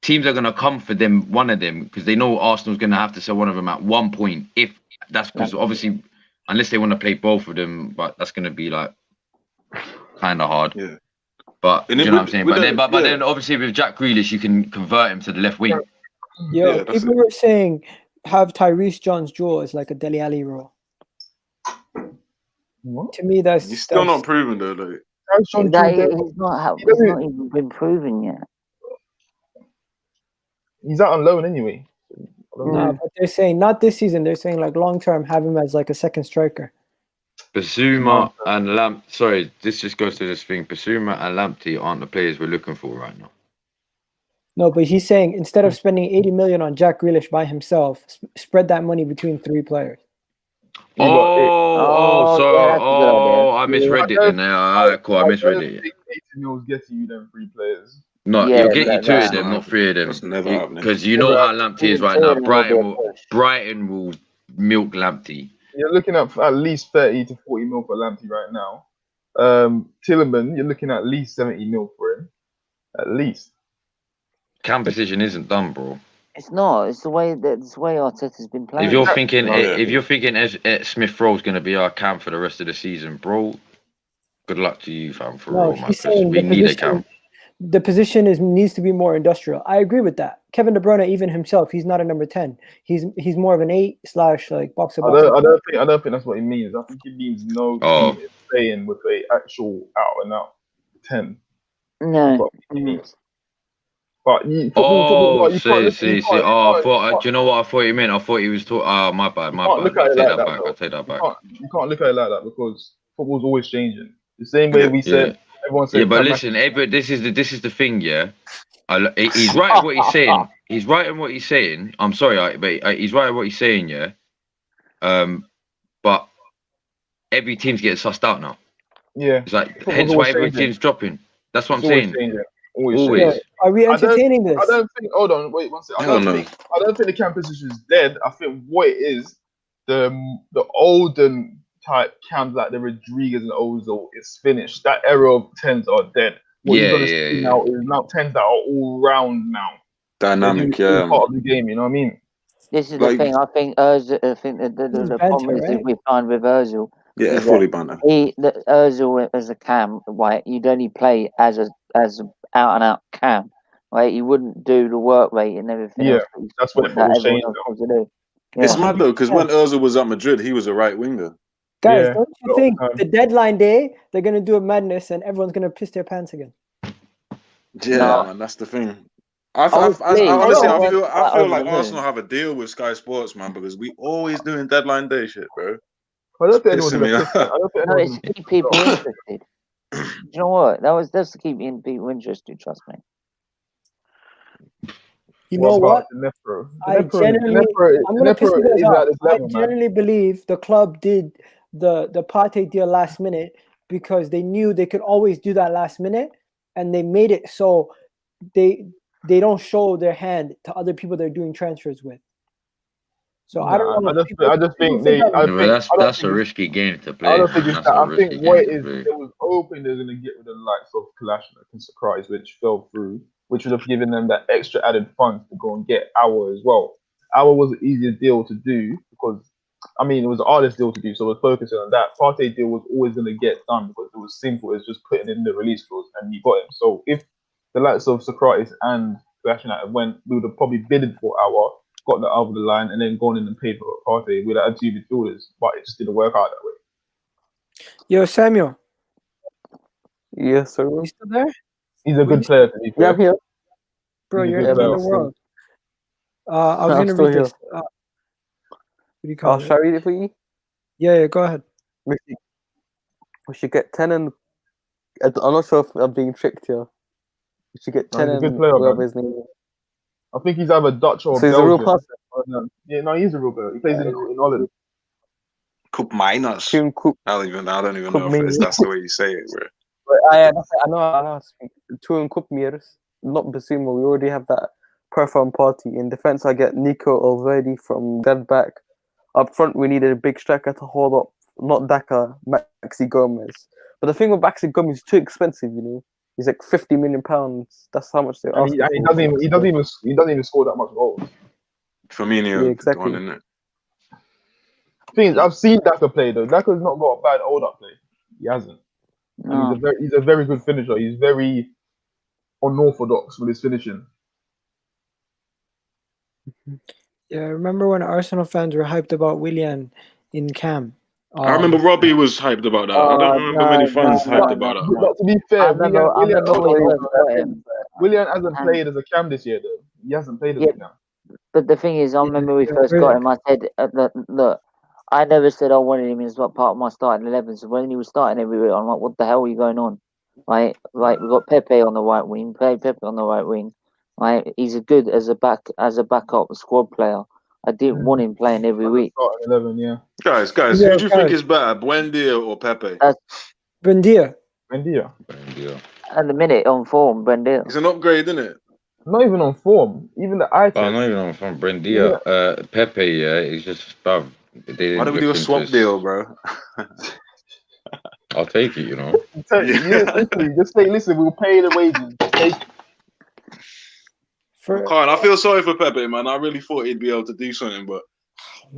teams are going to come for them, one of them, because they know Arsenal's going to have to sell one of them at one point. If that's because obviously, unless they want to play both of them, but that's going to be kind of hard. Yeah. But And you know what I'm saying. But then, then obviously with Jack Grealish, you can convert him to the left wing. Yo, Yeah, that's people were saying have Tyrese John's jaw as like a Dele Alli role. What? To me, that's he's still not proven though. Like, He's not even been proven yet. He's out on loan anyway. Nah, but they're saying not this season. They're saying long term, have him as a second striker. Bissouma and Lamp. Sorry, this just goes to this thing. Bissouma and Lamptey aren't the players we're looking for right now. No, but he's saying instead of spending 80 million on Jack Grealish by himself, spread that money between three players. I misread it then. Alright, cool. I misread it. 80 mils getting you them three players. No, Yeah, you'll get you two that's of them, not three of them. That's never happening. Because you know how Lamptey is right now. Brighton will milk Lamptey. You're looking at least 30 to 40 mil for Lamptey right now. Tielemans, you're looking at least 70 mil for him. At least. Cam position isn't done, bro. It's not. It's the way Arteta's been playing. If you're thinking Smith Rowe's going to be our cam for the rest of the season, bro, good luck to you, fam. For real, man. He's saying We need a cam. The position needs to be more industrial. I agree with that. Kevin De Bruyne, even himself, he's not a number 10. He's more of an 8/ box to box. I don't think that's what he means. I think he means no team is playing with a actual out and out 10. No. That's what he means. But Do you know what I thought he meant? I thought he was talking. My bad. I'll take that back. You can't look at it like that because football's always changing. The same way we said. Everyone said. Yeah, but listen, but this is the thing. Yeah, he's right in what he's saying. He's right in what he's saying. I'm sorry, but he's right in what he's saying. Yeah. But every team's getting sussed out now. Yeah. It's hence why every team's dropping. That's what I'm saying. Always. Yeah. Are we entertaining this? I don't think. Hold on, wait one second. I don't think the cam position is dead. I think what it is, the olden type cams like the Rodriguez and Ozil is finished. That era of 10s are dead. What you're gonna see now is now 10s that are all round now. Dynamic, part of the game. You know what I mean? This is the thing. I think Özil. I think the problem is that we find with Özil. Yeah, fully banter. Özil as a cam, you'd only play as out and out cam right? He wouldn't do the work rate and everything Yeah, else that's what that football everyone changed. else wants to do. It's Yeah. mad though, because when Özil was at Madrid, he was a right winger. Guys, Yeah, don't you a lot think of time. the deadline day they're gonna do a madness and everyone's gonna piss their pants again? Yeah, No. man, that's the thing. I Hopefully, honestly, I went I feel over like the moon. Arsenal have a deal with Sky Sports, man, because we always doing deadline day shit, bro. I don't think It's anyone's pissing gonna me piss. I don't think No, anyone's it's gonna to keep people interested. Do you know what? That's to keep people interested. Trust me. You What know about what? the Nepro? I genuinely, I'm gonna piss you guys is off. at this I level, man. genuinely believe the club did the Partey deal last minute because they knew they could always do that last minute, and they made it so they don't show their hand to other people they're doing transfers with. So I don't know. I just think they. they. I No, think but I don't that's think a it's, risky game to I play, don't think man. it's That's that. a I think risky what it game is, to play. it was hoping they're gonna get rid of the likes of Kalashnikov and Sokratis, which fell through, which would have given them that extra added funds to go and get Our as well. Our was an easier deal to do because, I mean, it was the hardest deal to do, so we're focusing on that. Partey deal was always going to get done because it was simple. It's just putting in the release clause and you got him. So if the likes of Sokratis and Kalashnikov went, we would have probably bidded for Our, got that over the line, and then gone in and paid for Partey. We'd have had 2 midfielders, but it just didn't work out that way. Yo, Samuel, Yes, sir. you still there? He's a good player, to be Yeah, fair. I'm here. Bro, He's a you're good in player. another world. I was I'm gonna still read here. this. What do you call it? Shall I read it for you? Yeah, go ahead. We should get 10 and... I'm not sure if I'm being tricked here. We should get 10 he's a good and player, whatever man. his name is. I think he's either Dutch or So he's a real Belgian. person. Yeah, no, he's a real player. He plays in Holland. Cup minus. Tune Coop. I don't even know Cup if that's the way you say it, bro. I know how to speak. Tune Coop Miers, not Bissouma. We already have that profound party. In defense, I get Nico already from dead back. Up front, we needed a big striker to hold up, not Daka, Maxi Gomez. But the thing with Maxi Gomez is too expensive, you know. He's like £50 million. That's how much they're And asking he for. doesn't even score that much goals. Firmino, Yeah, exactly. the one, innit? Thing is, I've seen Daka play though. Daka's not got a bad hold up play. He hasn't. No. And he's a very good finisher. He's very unorthodox with his finishing. Yeah, I remember when Arsenal fans were hyped about Willian in Cam. I remember Robbie was hyped about that. I don't remember many fans hyped about that. But to be fair, I remember Willian hasn't played as a cam this year though. He hasn't played as a cam. But the thing is, I remember we first got him. I said, look, I never said I wanted him as part of my starting 11. So when he was starting everywhere, I'm like, what the hell are you going on? Right, we got Pepe on the right wing. Play Pepe on the right wing. Right, he's good as a backup squad player. I didn't want him playing every week. Starting 11, yeah. Guys, who do you think is better, Buendia or Pepe? Buendia. Buendia. At the minute, on form, Buendia. It's an upgrade, isn't it? Not even on form. Even the eye test. Not even on form. Buendia. Pepe, yeah, he's just above. Why don't we do a swap deal, bro? I'll take it, you know. Just say, listen, we'll pay the wages. Take it. I feel sorry for Pepe, man. I really thought he'd be able to do something, but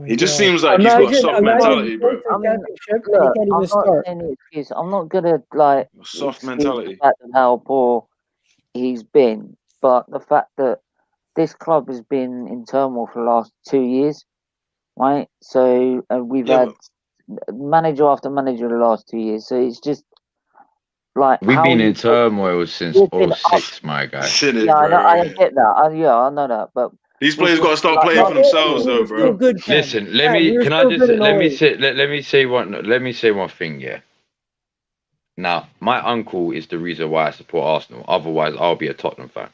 he just seems like he's got a soft mentality, bro. I'm not gonna soft mentality. The fact of how poor he's been, but the fact that this club has been in turmoil for the last 2 years, right? So we've had manager after manager the last 2 years. So it's just like we've been in turmoil since 06, my guy. I get that. I know that, but these players got to start playing for themselves, though, bro. Listen, let me say one thing, yeah. Now, my uncle is the reason why I support Arsenal. Otherwise, I'll be a Tottenham fan.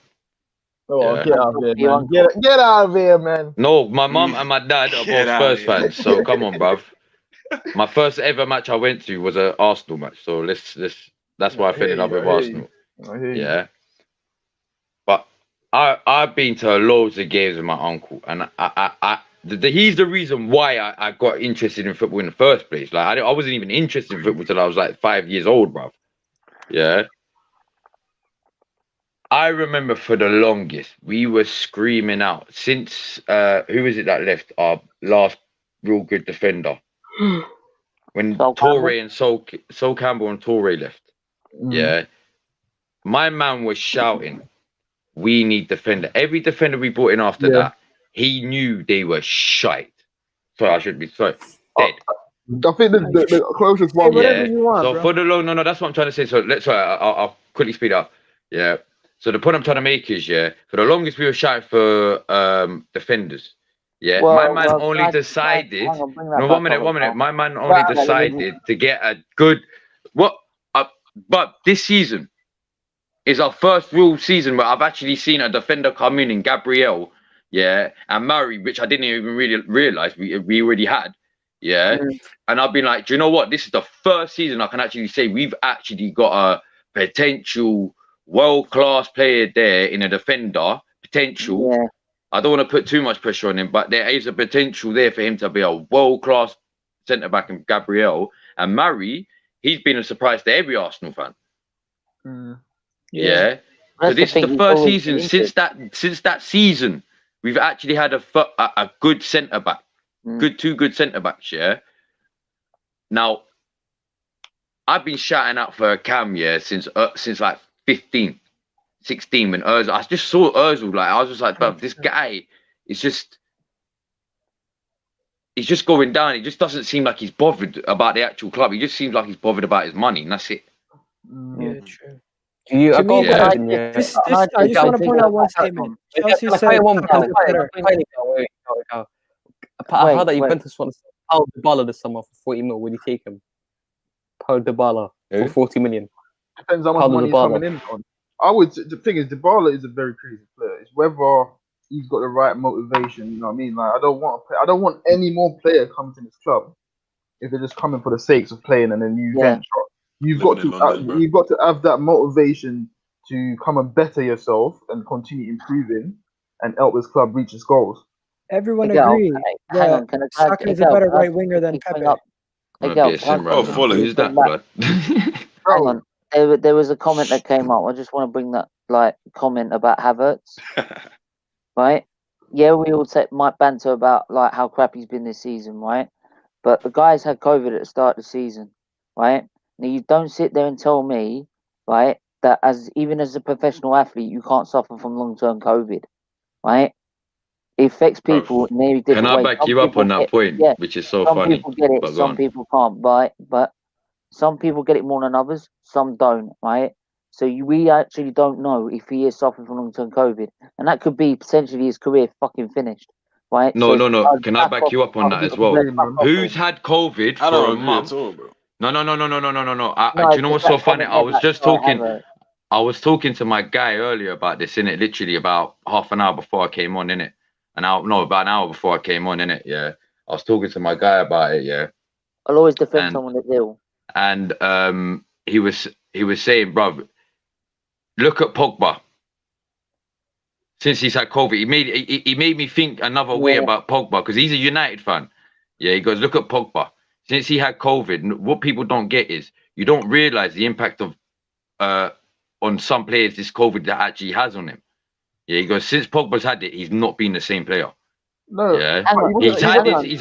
Oh, yeah. Get out of here, man. Get out of here, man. No, my mum and my dad are both Spurs fans, so come on, bruv. My first ever match I went to was an Arsenal match, so that's why I fell in love with Arsenal. Yeah. But I've been to loads of games with my uncle, and he's the reason why I got interested in football in the first place. Like I wasn't even interested in football till I was like 5 years old, bruv. Yeah. I remember for the longest we were screaming out since who is it that left? Our last real good defender. When Torre and Sol Campbell and Torre left. Yeah. My man was shouting, we need defender. Every defender we brought in after that, he knew they were shite. Sorry, I should be sorry. Dead. I think the closest one. Whatever you want, So bro. for the long, no, that's what I'm trying to say. So I'll quickly speed up. Yeah. So the point I'm trying to make is, for the longest we were shouting for defenders. Yeah. My man only decided. No, 1 minute. My man only decided to get a good. But this season is our first real season where I've actually seen a defender come in Gabriel, and Murray, which I didn't even really realize we already had. Yeah. And I've been like, do you know what? This is the first season I can actually say we've actually got a potential world-class player there in a defender. Potential. Yeah. I don't want to put too much pressure on him, but there is a potential there for him to be a world-class centre-back in Gabriel. And Murray, he's been a surprise to every Arsenal fan. Yeah. So this is the first season since that season we've actually had a good centre-back. Two good centre-backs, Now, I've been shouting out for a Cam, since like 15, 16 when Özil. I just saw Özil, like I was just like, bro, this guy is just he's just going down. It just doesn't seem like he's bothered about the actual club. He just seems like he's bothered about his money, and that's it. Yeah, true. I I just want to point out one statement. Chelsea said I heard that Juventus want to sell Paulo Dybala this summer for 40 mil. Would you take him? Paulo Dybala for 40 million. Depends how much money is coming in on. The thing is, Dybala is a very crazy player. It's whether he's got the right motivation. You know what I mean? Like I don't want any more player coming to this club if they're just coming for the sakes of playing and then you venture. You've got to have that motivation to come and better yourself and continue improving and help this club reach its goals. Everyone agrees that Saka is a better right winger than Pepe. Who's that, blood? Hang on. There was a comment that came up. I just want to bring that comment about Havertz. Right? Yeah, we all might banter about how crap he's been this season, right? But the guys had COVID at the start of the season, right? Now you don't sit there and tell me, right, that even as a professional athlete you can't suffer from long-term COVID, right? It affects people in very different ways. Can I back you up on that point, which is so funny? Some people get it, some people can't, but some people get it more than others, some don't, right? So we actually don't know if he is suffering from long-term COVID, and that could be potentially his career fucking finished, right? No. Can I back you up on that as well? Who's had COVID for a month? No. Do you know what's so funny? I was just talking. I was talking to my guy earlier about this, innit? Literally about half an hour before I came on, innit? About an hour before I came on, innit? Yeah. I was talking to my guy about it, yeah. I'll always defend someone that's ill. And he was saying, bro, look at Pogba. Since he's had COVID, he made me think another way about Pogba because he's a United fan. Yeah, he goes, look at Pogba. Since he had COVID, what people don't get is you don't realize the impact of on some players this COVID that actually has on him. Yeah, he goes, since Pogba's had it, he's not been the same player. No, yeah, he's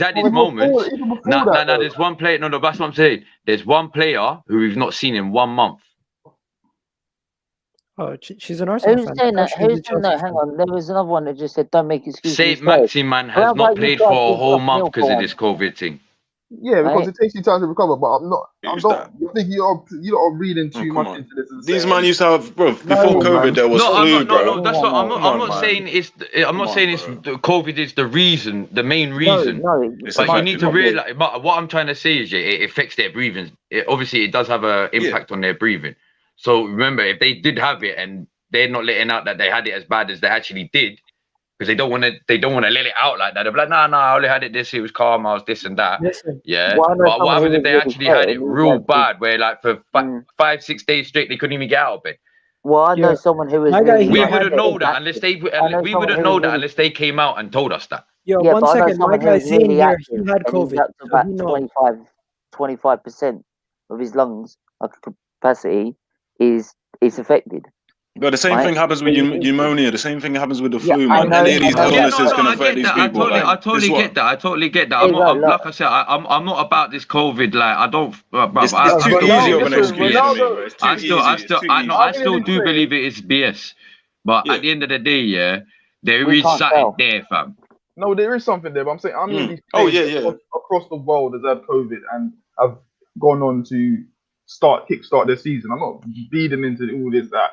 had his moments. No, there's one player. No, that's what I'm saying. There's one player who we've not seen in 1 month. Oh, she's an Arsenal fan. Who's saying that? Hang on. There was another one that just said, "Don't make excuses." Saint Maximin has not played for a whole month because of this COVID thing. Yeah, because it takes you time to recover. But I think you're reading too much into this. These man used to have, bro. Before COVID, there was flu, bro. No, that's what I'm not saying. I'm not saying COVID is the reason, the main reason. But you need to realize. But what I'm trying to say is, it affects their breathing. Obviously, it does have an impact on their breathing. So remember, if they did have it and they're not letting out that they had it as bad as they actually did, because they don't want to let it out like that. They're like, nah, I only had it this. It was calm. I was this and that. Yeah. But what happens if they actually had it real bad, where like for 5-6 days straight they couldn't even get out of bed? Well, I know someone who was. We wouldn't know that unless they. We wouldn't know that unless they came out and told us that. Yo, 1 second. My guy's in here. He had COVID. About 25% of his lungs capacity is affected. But the same thing happens with pneumonia. The same thing happens with the flu, man. Any of these illnesses can affect these people. I totally get that. Like I said, I'm not about this COVID. Like I don't. It's too easy of an excuse. I still do believe it is BS. But Yeah. at the end of the day, yeah, there We is can't something tell. there, fam. No, there is something there, but I'm saying how many of these Oh, players yeah. across the world has had COVID and have gone on to kickstart their season. I'm not feeding into all this that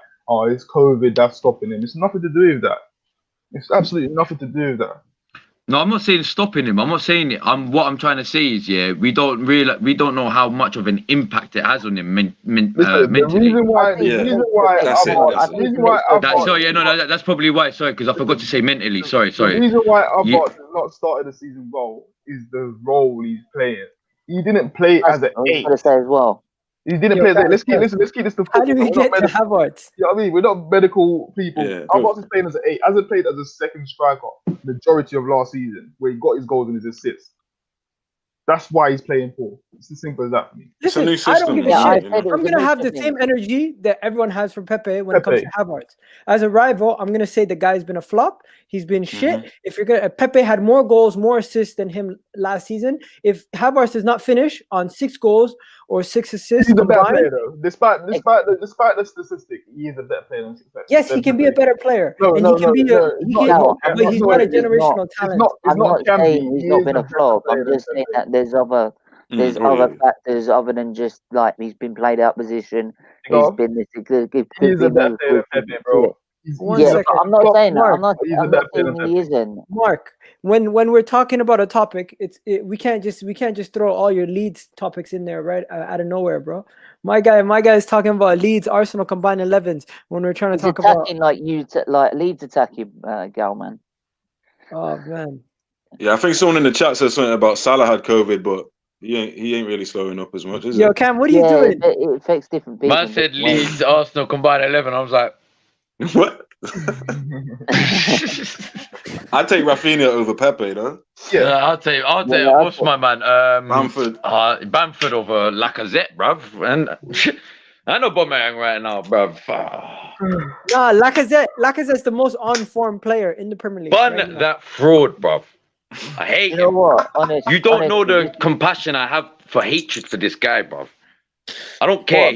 it's COVID that's stopping him. It's nothing to do with that. It's absolutely nothing to do with that. No, I'm not saying stopping him. I'm not saying it. What I'm trying to say is, yeah, we don't know how much of an impact it has on him Listen, mentally. the reason why That's it. Sorry, yeah, no, that's probably why. Sorry, because I forgot to say mentally. Sorry. The reason why You- Abbott has not started the season role is the role he's playing. He didn't play as an I was 8. going to say as well. He didn't Yo, play as an 8. guys, Let's keep this to How do we football. get to Havertz? You know what I mean? We're not medical people. Yeah, Abbott is playing as an 8. Hasn't played as a second striker majority of last season, where he got his goals and his assists. That's why he's playing 4. It's as simple as that for me. It's a Listen, new I system. don't give a Yeah, I shit. said it was I'm a gonna new have the system. same energy that everyone has for Pepe when it comes to Pepe. Havertz. As a rival, I'm gonna say the guy's been a flop. He's been shit. Mm-hmm. If you're gonna, Pepe had more goals, more assists than him last season. If Havertz does not finish on 6 goals or 6 assists He's a better player combined, though. Despite the statistic, he is a better player than Pepe. yes, he can be a better player, No, and no, he can no, be no, a. it's He not- can, it's not- but I'm he's not not a saying it's generational It's talent. not. It's I'm not Champion. saying he's He not is been a better flop. player I'm than just saying Pepe. that there's other factors other than just like he's been played out position. Go He's on. been this. It could He's be a better moved player than with Pepe, bro. One Yeah, second. but I'm not saying that. Mark, I'm not he's a saying better player than he Pepe. isn't. Mark, when we're talking about a topic, we can't just throw all your Leeds topics in there right out of nowhere, bro. My guy is talking about Leeds Arsenal combined 11s when we're trying to He's talk about. attacking like like Leeds attacking, Gal, man. Oh man, Yeah, I think someone in the chat said something about Salah had COVID, but he ain't really slowing up as much, is yo it? Cam, what are you doing? It affects different people. Man said Leeds, Arsenal combined 11. I was like, What? I'd take Rafinha over Pepe, though. Yeah. I'll tell you, Yeah, what's my man? Bamford. Bamford over Lacazette, bruv. And I know Aubameyang right now, bruv. Nah, Lacazette's the most on-form player in the Premier League. Bun right now. that fraud, bruv. I hate You know him. what? Honest, You don't know honestly, the compassion I have for hatred for this guy, bruv. I don't care. What,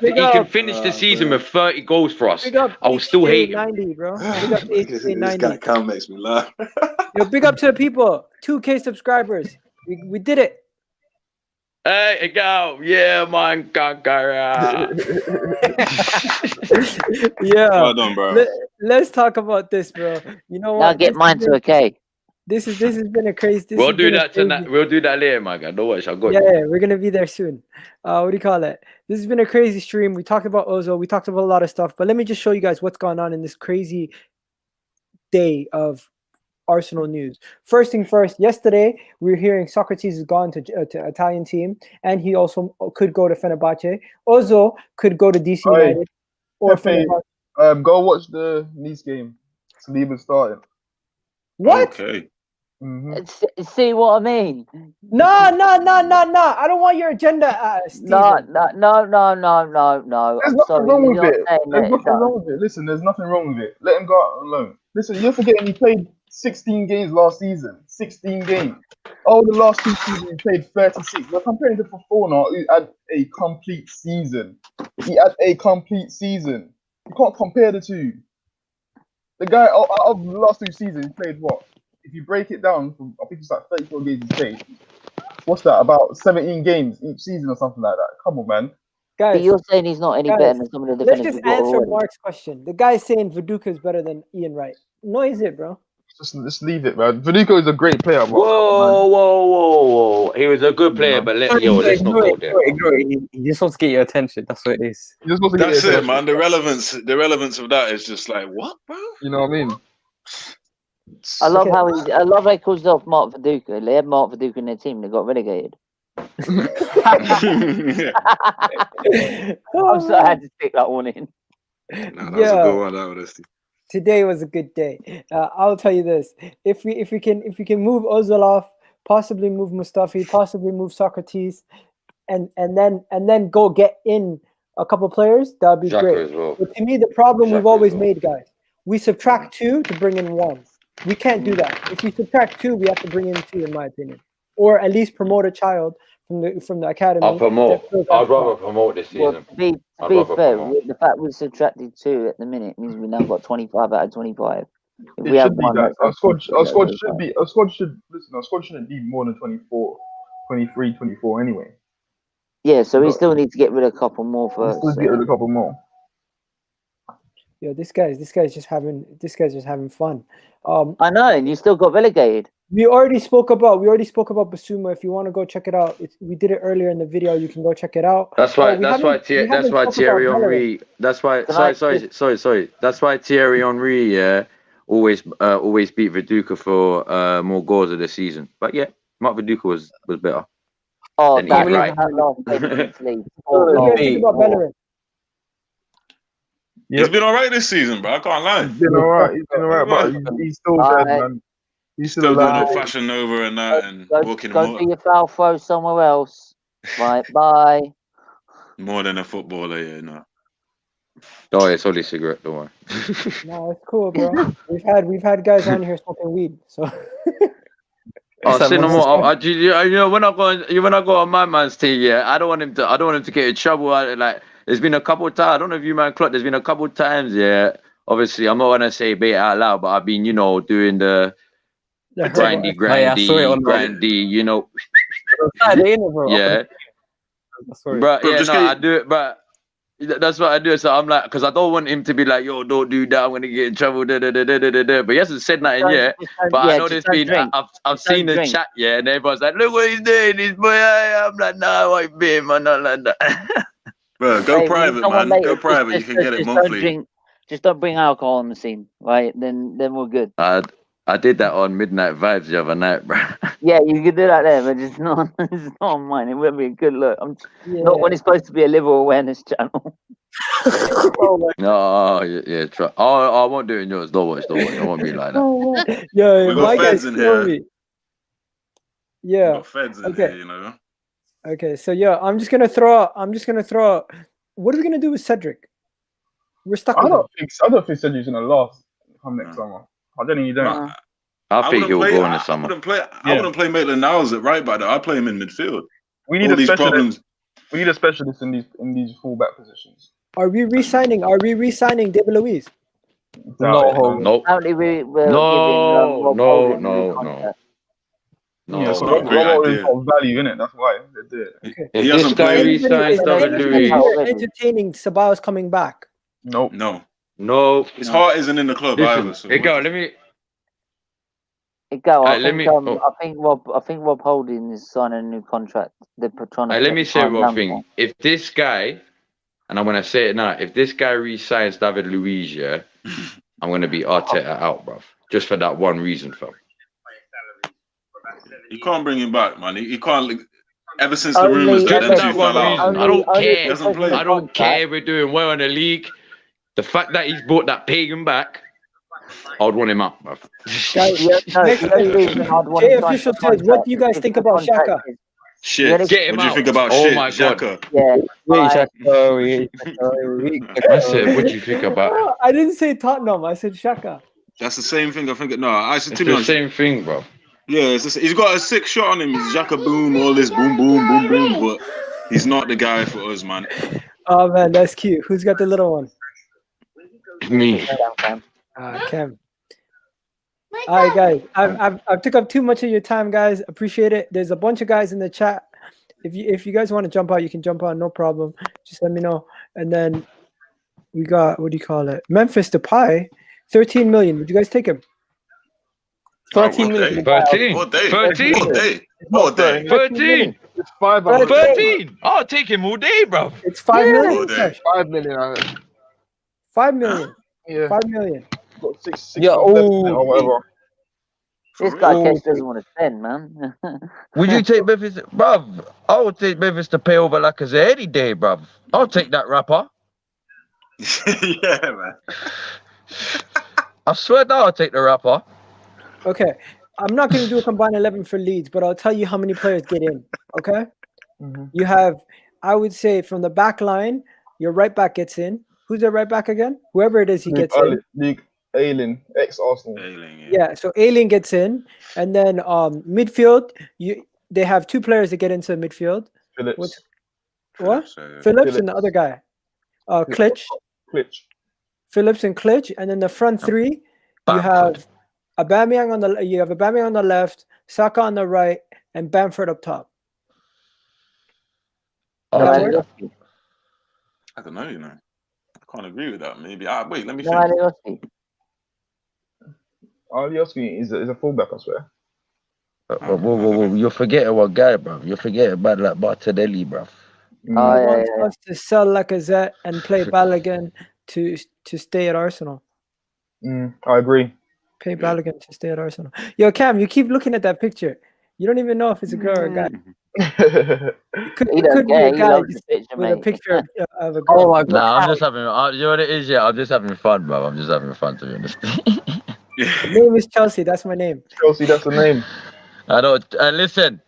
He Bamyang? can finish the season with 30 goals for us. Big up I will still hate him. 90, bro. Big up This guy 90. Cam makes me laugh. Yo, big up to the people. 2K subscribers. We did it. Hey, go. Yeah, man. Kankara. Yeah. Well done, bro. Let's talk about this, bro. You know now what? get mine to a K. This has been a crazy. We'll do that tonight. We'll do that later, my guy. Don't worry. I got Yeah, you. we're gonna be there soon. What do you call it? This has been a crazy stream. We talked about Ozil. We talked about a lot of stuff. But let me just show you guys what's going on in this crazy day of Arsenal news. First thing first, yesterday we were hearing Sokratis has gone to Italian team, and he also could go to Fenerbahce. Ozil could go to DC Oi, United or Pepe, Fenerbahce. go watch the Nice game. Saliba starting. What? Okay. See what I mean? No. I don't want your agenda, Steven. No. There's I'm nothing sorry. wrong you're with not it. saying There's that nothing it's wrong with it. Listen, there's nothing wrong with it. Let him go out alone. Listen, you're forgetting he played 16 games last season. 16 games. Oh, the last 2 seasons he played 36. We're comparing to Fofana, who had a complete season. He had a complete season. You can't compare the two. The guy out of the last 2 seasons, he played what? If you break it down, I think it's like 34 games he played. What's that? About 17 games each season or something like that. Come on, man. But Guys, you're saying he's not any guys, better than some of the let's defenders just we've got answer already. Mark's question. The guy's saying Viduka is better than Ian Wright. No, is it, bro? Just leave it, man. Viduka is a great player, bro. Whoa. He was a good player, but let's not go there. Ignore it. He just wants to get your attention. That's what it is. You're supposed to get That's your it, attention. man. The relevance of that is just like, what, bro? You know what I mean? I love Okay. how he calls off Mark Viduka. They had Mark Viduka in their team. They got relegated. I'm sorry, I had to stick that one in. Nah, that was a good one, that honesty. Today was a good day. I'll tell you this: if we can move Ozil off, possibly move Mustafi, possibly move Sokratis, and then go get in a couple players, that'd be Xhaka great. as well. But to me, the problem we've Xhaka always as well. made, guys, we subtract 2 to bring in 1. We can't do that. If we subtract 2, we have to bring in 2, in my opinion, or at least promote a child from the academy. I'll promote. that feels I'd like- rather promote this Well, season. to be I'd rather fair, promote. the fact we've subtracted 2 at the minute means we've now got 25 out of 25. If It we have should be one, that. that's Our squad unfortunate, should be. Our squad should listen. Our squad shouldn't be more than 24, 23, 24 anyway. Yeah, so we But- still need to get rid of a couple more Let's first. still get rid of a couple more. Yeah, this guy's just having fun. I know, and you still got relegated. We already spoke about Bissouma. If you want to go check it out, we did it earlier in the video. You can go check it out. That's why. we That's why. haven't- we That's haven't why talked Thierry about Henry. That's why. Can I Sorry. That's why Thierry Henry. Yeah, always beat Viduka for more goals of the season. But yeah, Mark Viduka was better. Oh, Then that Ian Wright. last game against Leeds. What do you guys think Hey, about Bellerin? He's been all right this season, bro. I can't lie. He's been alright. But he's still dead, man. He's Still still doing alive. old Fashion Nova and that, and walking Go do your foul throw somewhere else. Right, bye. more than a footballer, you know. Oh, it's only cigarette. Don't worry. No, it's cool, bro. we've had guys on here smoking weed, so Oh, Someone say no else more. You know, when I go on my man's team, yeah, I don't want him to get in trouble. Like, there's been a couple of times. I don't know if you man clocked. There's been a couple of times, yeah. Obviously, I'm not gonna say bait out loud, but I've been, you know, doing the grindy, I saw it on the- grindy, you know, Saturday, innit, bro? yeah. Sorry. But Bro, yeah, just no, get- I do it, but that's what I do. So I'm like, because I don't want him to be like, yo, don't do that. I'm gonna get in trouble. Da, da, da, da, da, da, da. But he hasn't said nothing yet. But I know there's been. I've seen the drink. chat, yeah, and everyone's like, look what he's doing. He's boy. I'm like, nah, I ain't being man, not like that. Bro, go private, man. Go private. You can get it monthly. Just don't bring alcohol on the scene, right? Then we're good. I did that on Midnight Vibes the other night, bro. Yeah, you can do that there, but it's not on mine. It wouldn't be a good look. Not when it's supposed to be a liver awareness channel. No, yeah, try. Oh, I won't do it in yours. Don't watch. It won't be like that. Oh, yeah, We got my feds guys in kill here. me. Yeah. Got feds in Okay. here, you know. Okay. So yeah, I'm just gonna throw out. What are we gonna do with Cedric? We're stuck I with him. don't think Cedric's gonna last come next summer. I don't think he don't. Nah, I think he'll wouldn't go in the I summer. wouldn't play Maitland Niles at right back. I'd play him in midfield. We need All a these specialist. problems. We need a specialist in these fullback positions. Are we re-signing David Luiz? No. Nope. Apparently we're No, giving Rob no, Holding a no, new no. contract. No, Yeah, That's so not a Rob great Holding's idea. got value in it. That's why they do it. Okay. If He this hasn't guy played. re-signs Is David anybody Luiz, already? entertaining Ceballos coming back? Nope. No, no. his heart isn't in the club either. Listen, So hey, go. Let me. Go. Alright, let me- I think Rob Holding is signing a new contract. They're trying to. Let me say one down thing. If this guy, and I'm gonna say it now, if this guy re-signs David Luiz, yeah, I'm gonna be Arteta out, bruv. Just for that one reason, fam. you can't bring him back, man. He can't. Ever since the Only- rumors that them Just two for that fell one out. reason. I don't care. He hasn't played. I don't care. We're doing well in the league. The fact that he's brought that pagan back, I would want him out, bruv. Guys, Yeah, no, the only reason I'd want Jay him to Official sign says, what do you contract guys is think the about contract Xhaka? is- Shit. Yeah, What Get him do you out. think about Oh shit, my God. Xhaka? Yeah, I said, what do you think about? I didn't say Tottenham. I said Xhaka. That's the same thing. I think. No, actually, It's to be the honest, same thing, bro. yeah, he's got a sick shot on him. He's Xhaka boom, all this boom, boom, boom, boom. But he's not the guy for us, man. Oh man, that's cute. Who's got the little one? Me. Cam. All right, guys. I've took up too much of your time, guys. Appreciate it. There's a bunch of guys in the chat. If you guys want to jump out, you can jump out. No problem. Just let me know. And then we got, what do you call it? Memphis Depay, 13 million. Would you guys take him? 13 Oh, million. okay. 13. All day. 13. All day. All day. 13. It's 5 13. I'll take him all day, bro. It's 5 million. all day. Cash. 5 million. 5 million. Yeah. 5 million. Got six Yeah, months left in it or whatever. This guy Kesh doesn't want to spend, man. Would you take Memphis, bruv? I would take Memphis to pay over Lacazette any day, bruv. I'll take that rapper. Yeah, man. I swear that I'll take the rapper. Okay. I'm not going to do a combined 11 for Leeds, but I'll tell you how many players get in. Okay. Mm-hmm. You have, I would say, from the back line, your right back gets in. Who's the right back again? Whoever it is, he gets in. Luke Ayling, ex-Arsenal. Yeah, so Ailing gets in, and then midfield, they have two players that get into midfield. Phillips. What's- What? So, Phillips and the other guy, Klitsch. Klitsch. Phillips and Klitsch, and then the front three, you Bamford. have Aubameyang on the left, Saka on the right, and Bamford up top. Okay. I don't know, I can't agree with that. Maybe. Wait, let me No, think. Alioski. Alioski is a fullback, I swear. Whoa, you're forgetting what guy, bro. You're forgetting about like Martinelli, bro. Oh, He wants yeah. us to sell Lacazette and play Balogun to stay at Arsenal. I agree. Pay Balogun to stay at Arsenal. Yo, Cam, you keep looking at that picture. You don't even know if it's a girl or a guy. It could be a He guy loves the just picture, with a mate. picture of a girl. Oh my god! Nah, I'm just having. You know what it is? Yeah, I'm just having fun, bro. I'm just having fun, to be honest. My name is Chelsea. That's my name. Chelsea, that's the name. I don't. Listen.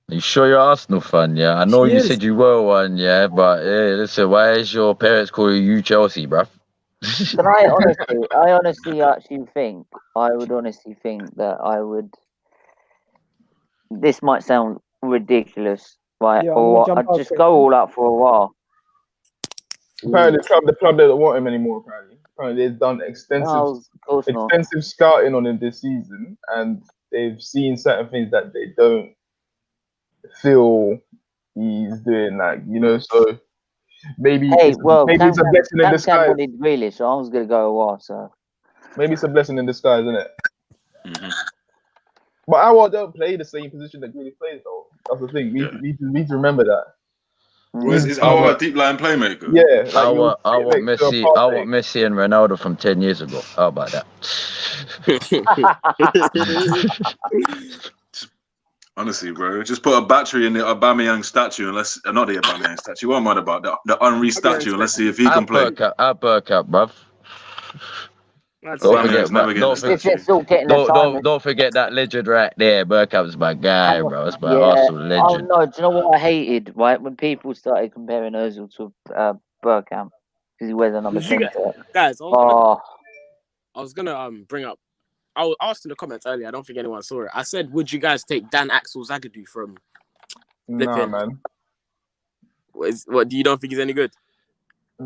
You sure you're Arsenal fan? Yeah, I know She you is. said you were one. Yeah, but hey, listen, why is your parents calling you Chelsea, bro? Can I honestly actually think, I would honestly think that I would, this might sound ridiculous, right? Yeah, I'm Or gonna I'd jump off just quick. go all out for a while. Apparently, the club doesn't want him anymore. Apparently, they've done extensive No, of course not. scouting on him this season, and they've seen certain things that they don't feel he's doing. So maybe Hey, it's well, a blessing in Cam disguise. wanted Grealish, so I was going to go a while, so. Maybe it's a blessing in disguise, isn't it? Mhm. But Aouar don't play the same position that Grealish plays, though. That's the thing. We need to remember that. Is our deep line playmaker? Yeah, I like want next to a Messi. I Partey. want Messi and Ronaldo from 10 years ago. How about that? Honestly, bro, just put a battery in the Aubameyang statue, unless not the Aubameyang statue. What am I about? The Henry statue, and let's see if he can play. I'll Burkap, bruv. That's Don't it. Aubameyang's forget, never getting a It's statue. just all getting the time. don't forget that legend right there. Burkap's my guy, bro. That's my Arsenal Oh legend. no! Do you know what I hated? Right when people started comparing Özil to Bergkamp because he wears a number Did you 10 shirt. Guys, Oh, I was gonna bring up. I was asked in the comments earlier. I don't think anyone saw it. I said, "Would you guys take Dan Axel Zagadou from?" Nah, Flipping. man. What do you don't think he's any good? I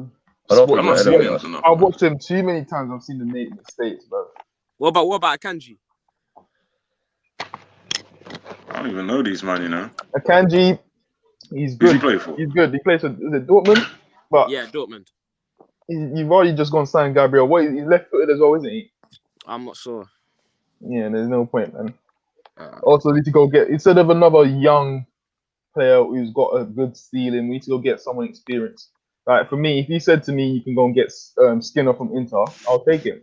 don't think I'm not you're seeing anyone else. enough. I've watched him too many times. I've seen the made mistakes, bro. What about Akanji? I don't even know these man. Akanji, he's Who's good. he play for? He's good. He plays for Dortmund, but Yeah, Dortmund. you've already just gone sign Gabriel. He's left-footed as well, isn't he? I'm not sure. Yeah, there's no point, man. Also, need to go get, instead of another young player who's got a good ceiling, we need to go get someone experienced. Like for me, if you said to me you can go and get Skinner from Inter, I'll take him.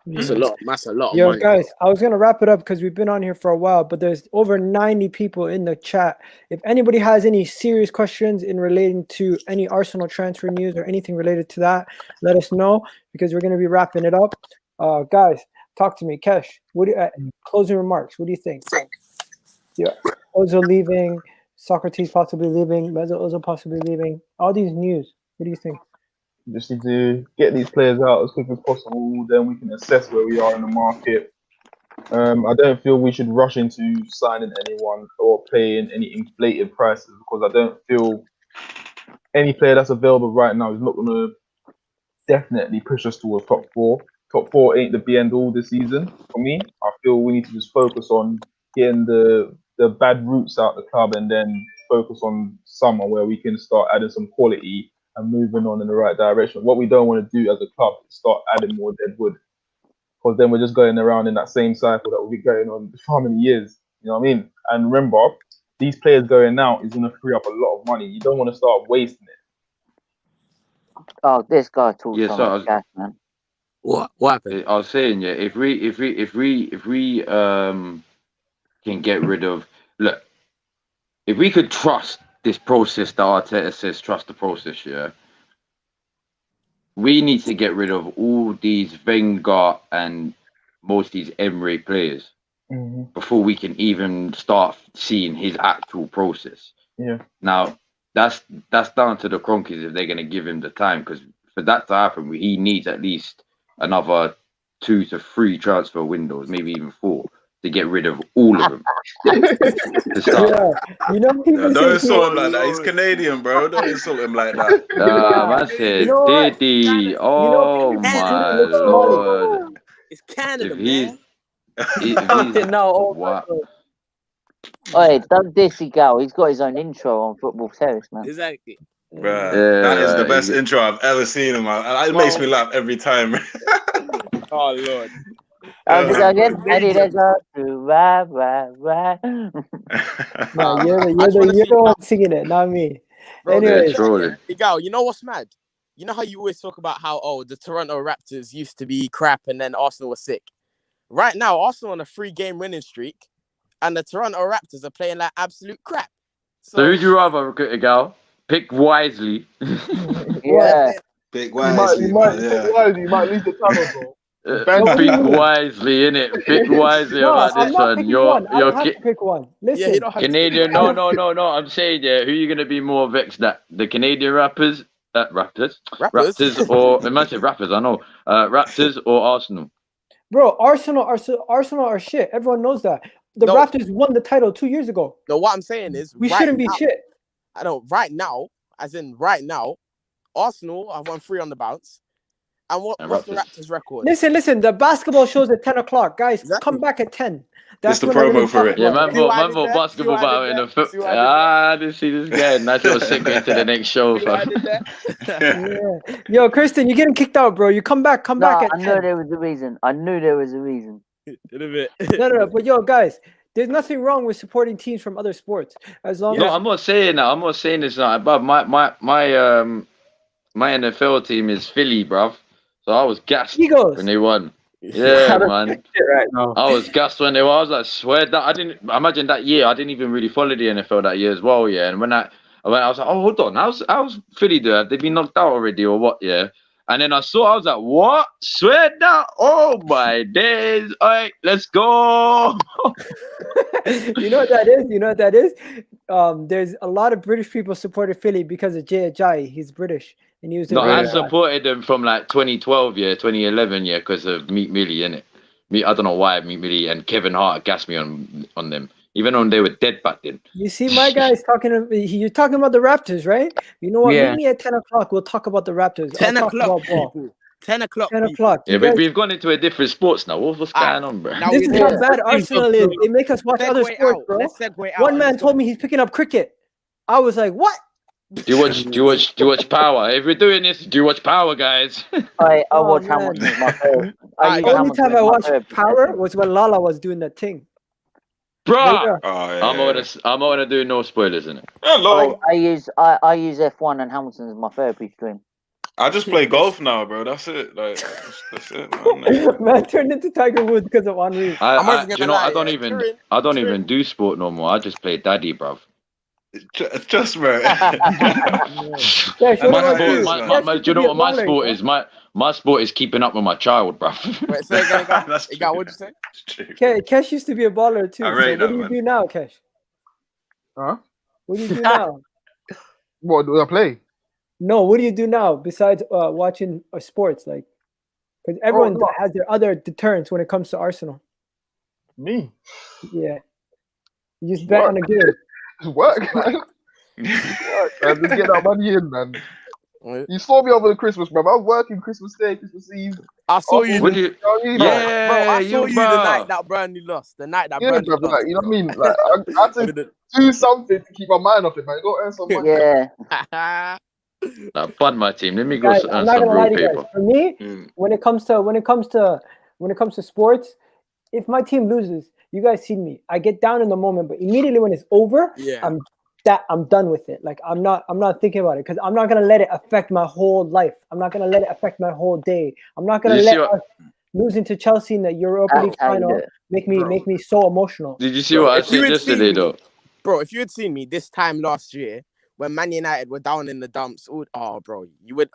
That's a lot. That's a lot of Yo, money. guys, I was gonna wrap it up because we've been on here for a while, but there's over 90 people in the chat. If anybody has any serious questions in relating to any Arsenal transfer news or anything related to that, let us know because we're gonna be wrapping it up. Guys, talk to me, Kesh. What do closing remarks? What do you think? Yeah, Ozil leaving, Sokratis possibly leaving, Mesut Ozil possibly leaving. All these news. What do you think? Just need to get these players out as quick as possible. Then we can assess where we are in the market. I don't feel we should rush into signing anyone or paying any inflated prices because I don't feel any player that's available right now is not going to definitely push us towards top four. Top four ain't the be end all this season for me. I feel we need to just focus on getting the bad roots out the club and then focus on summer where we can start adding some quality and moving on in the right direction. What we don't want to do as a club is start adding more dead wood because then we're just going around in that same cycle that we'll be going on for how many years? You know what I mean? And remember, these players going out is going to free up a lot of money. You don't want to start wasting it. oh, this guy talks Yeah, so so much gas, man. What happened? I was saying, yeah, if we can get rid of if we could trust this process that Arteta says, trust the process, yeah. We need to get rid of all these Wenger and most of these Emery players before we can even start seeing his actual process. Yeah. Now that's down to the Cronkies if they're going to give him the time, because for that to happen, he needs at least another 2 to 3 transfer windows, maybe even 4, to get rid of all of them. To start. Yeah, you know people Don't say insult him like that. He's Canadian, bro. Don't insult him like that. Man said, You know what? Diddy. Oh people say my look Smalley. lord. It's Canada, If he's, man. if he's No, oh my wow. God. Oi, don't dissy go. He's got his own intro on Football Terrace, man. Exactly. Bruh, that is the best Yeah, intro I've ever seen in my. It makes me laugh every time. Oh Lord. Again, I need to go through right. No, I just wanna you're see the one singing it, not me. Bro, Anyways, yeah, trolling. Igal, you know what's mad? You know how you always talk about how the Toronto Raptors used to be crap and then Arsenal was sick. Right now, Arsenal on a 3-game winning streak, and the Toronto Raptors are playing like absolute crap. So who'd you rather, Gal? Pick wisely. Yeah. Big You wisely, man. Yeah. might lose the tunnel, bro. Pick wisely, innit? Pick wisely no, about I'm this not one. picking You're one. I don't have to pick one. Yeah, Listen, you don't have Canadian. to pick No. I'm saying, yeah, who are you gonna be more vexed at? The Canadian Raptors, Raptors, or imagine Rappers. I know, Raptors or Arsenal. bro, Arsenal are shit. Everyone knows that. The No. Raptors won the title 2 years ago. No, what I'm saying is We right shouldn't be now- shit. I know right now, as in right now, Arsenal have won 3 on the bounce. And what's the Raptors record? Listen. The basketball shows at 10 o'clock, guys. Exactly. Come back at 10. It's the when I promo really for talk it. Yeah, about man, See what I man, did there? basketball See what I battle did in there? the foot. See what I did there? I didn't see this guy. Nice little segue to the next show, See what I fam. did there? Yeah. Yo, Kristen, you're getting kicked out, bro. You come back No, at I knew 10. there was a reason. I knew there was a reason. In a bit. No. But yo, guys, there's nothing wrong with supporting teams from other sports as long No, as I'm not saying that. I'm not saying this now. But my NFL team is Philly, bruv. So I was gassed Eagles. when they won. Yeah, man. Right now. I was gassed when they won. I was like, swear that I didn't imagine that year. I didn't even really follow the NFL that year as well. Yeah, and when I was like, oh, hold on, how's Philly do? Have they been knocked out already or what? Yeah. And then I was like, what? Swear that? Oh my days. All right, let's go. You know what that is? There's a lot of British people supported Philly because of Jay Ajayi. He's British, and he was a No, I great guy. supported them from like 2012, 2011, because of Meat Millie, innit? I don't know why Meat Millie and Kevin Hart gassed me on them, even though they were dead back then. You see, my guy's you're talking about the Raptors, right? You know what? Yeah. Meet me at 10 o'clock. We'll talk about the Raptors. 10 I'll talk o'clock, about ball. people. 10 o'clock. 10 people. o'clock. Yeah, You but guys- we've gone into a different sports now. What's going on, bro? Now this is we- how Yeah. bad Arsenal is. They make us watch other Segue sports, out. bro. Let's segue out. One man told me he's picking up cricket. I was like, what? Do you watch Power? If we're doing this, do you watch Power, guys? I Oh, watch man. Hamilton as my favorite. Alright, The only time I watched Power was when Lala was doing that thing. Bruh, Oh, yeah. I'm not gonna do no spoilers in it. Hello. I use F1 and Hamilton as my therapy stream. I just play golf now, bro. That's it. Like, that's it. Man. Man turned into Tiger Woods because of Henri. I'm not I, even do you gonna know, lie, I don't yeah. even During- I don't even do sport no more. I just play daddy, bruv. Just, bro. Yeah, so My what about sport- you? my- Yes, do you you could know be a what my baller, sport you is? My sport is keeping up with my child, bruv. Wait, say again, Igal. That's Igal, true. what'd you say? It's true. Kesh used to be a baller too. I So rate what that, do you man. do now, Kesh? Huh? What do you do now? What do I play? No, what do you do now besides watching sports? Like, because everyone no. has their other deterrents when it comes to Arsenal. Me. Yeah, you just bet on the game. Just work, man. Work, man. Just get that money in, man. Wait. You saw me over the Christmas, bro. I was working Christmas Day, Christmas Eve. I saw you. Would you? You know what I mean? Yeah, Bro, I saw you the bruh. night that Burnley lost. The night that Yeah, Burnley bro, lost. like, you know what I mean? Like, I had to do something to keep my mind off it, man. Go earn some money. Yeah. Nah, fund my team. Let me go Guys, earn I'm not some gonna lie real to you paper. guys. For me, Mm. when it comes to sports, if my team loses, you guys see me. I get down in the moment, but immediately when it's over, Yeah. I'm done with it. Like I'm not thinking about it because I'm not gonna let it affect my whole life. I'm not gonna let it affect my whole day. I'm not gonna You let see what- us losing to Chelsea in the Europa League That's how you final do it. make Bro. me so emotional. Did you see Bro, what I if you said had seen yesterday, me- though? Bro, if you had seen me this time last year when Man United were down in the dumps, bro, you would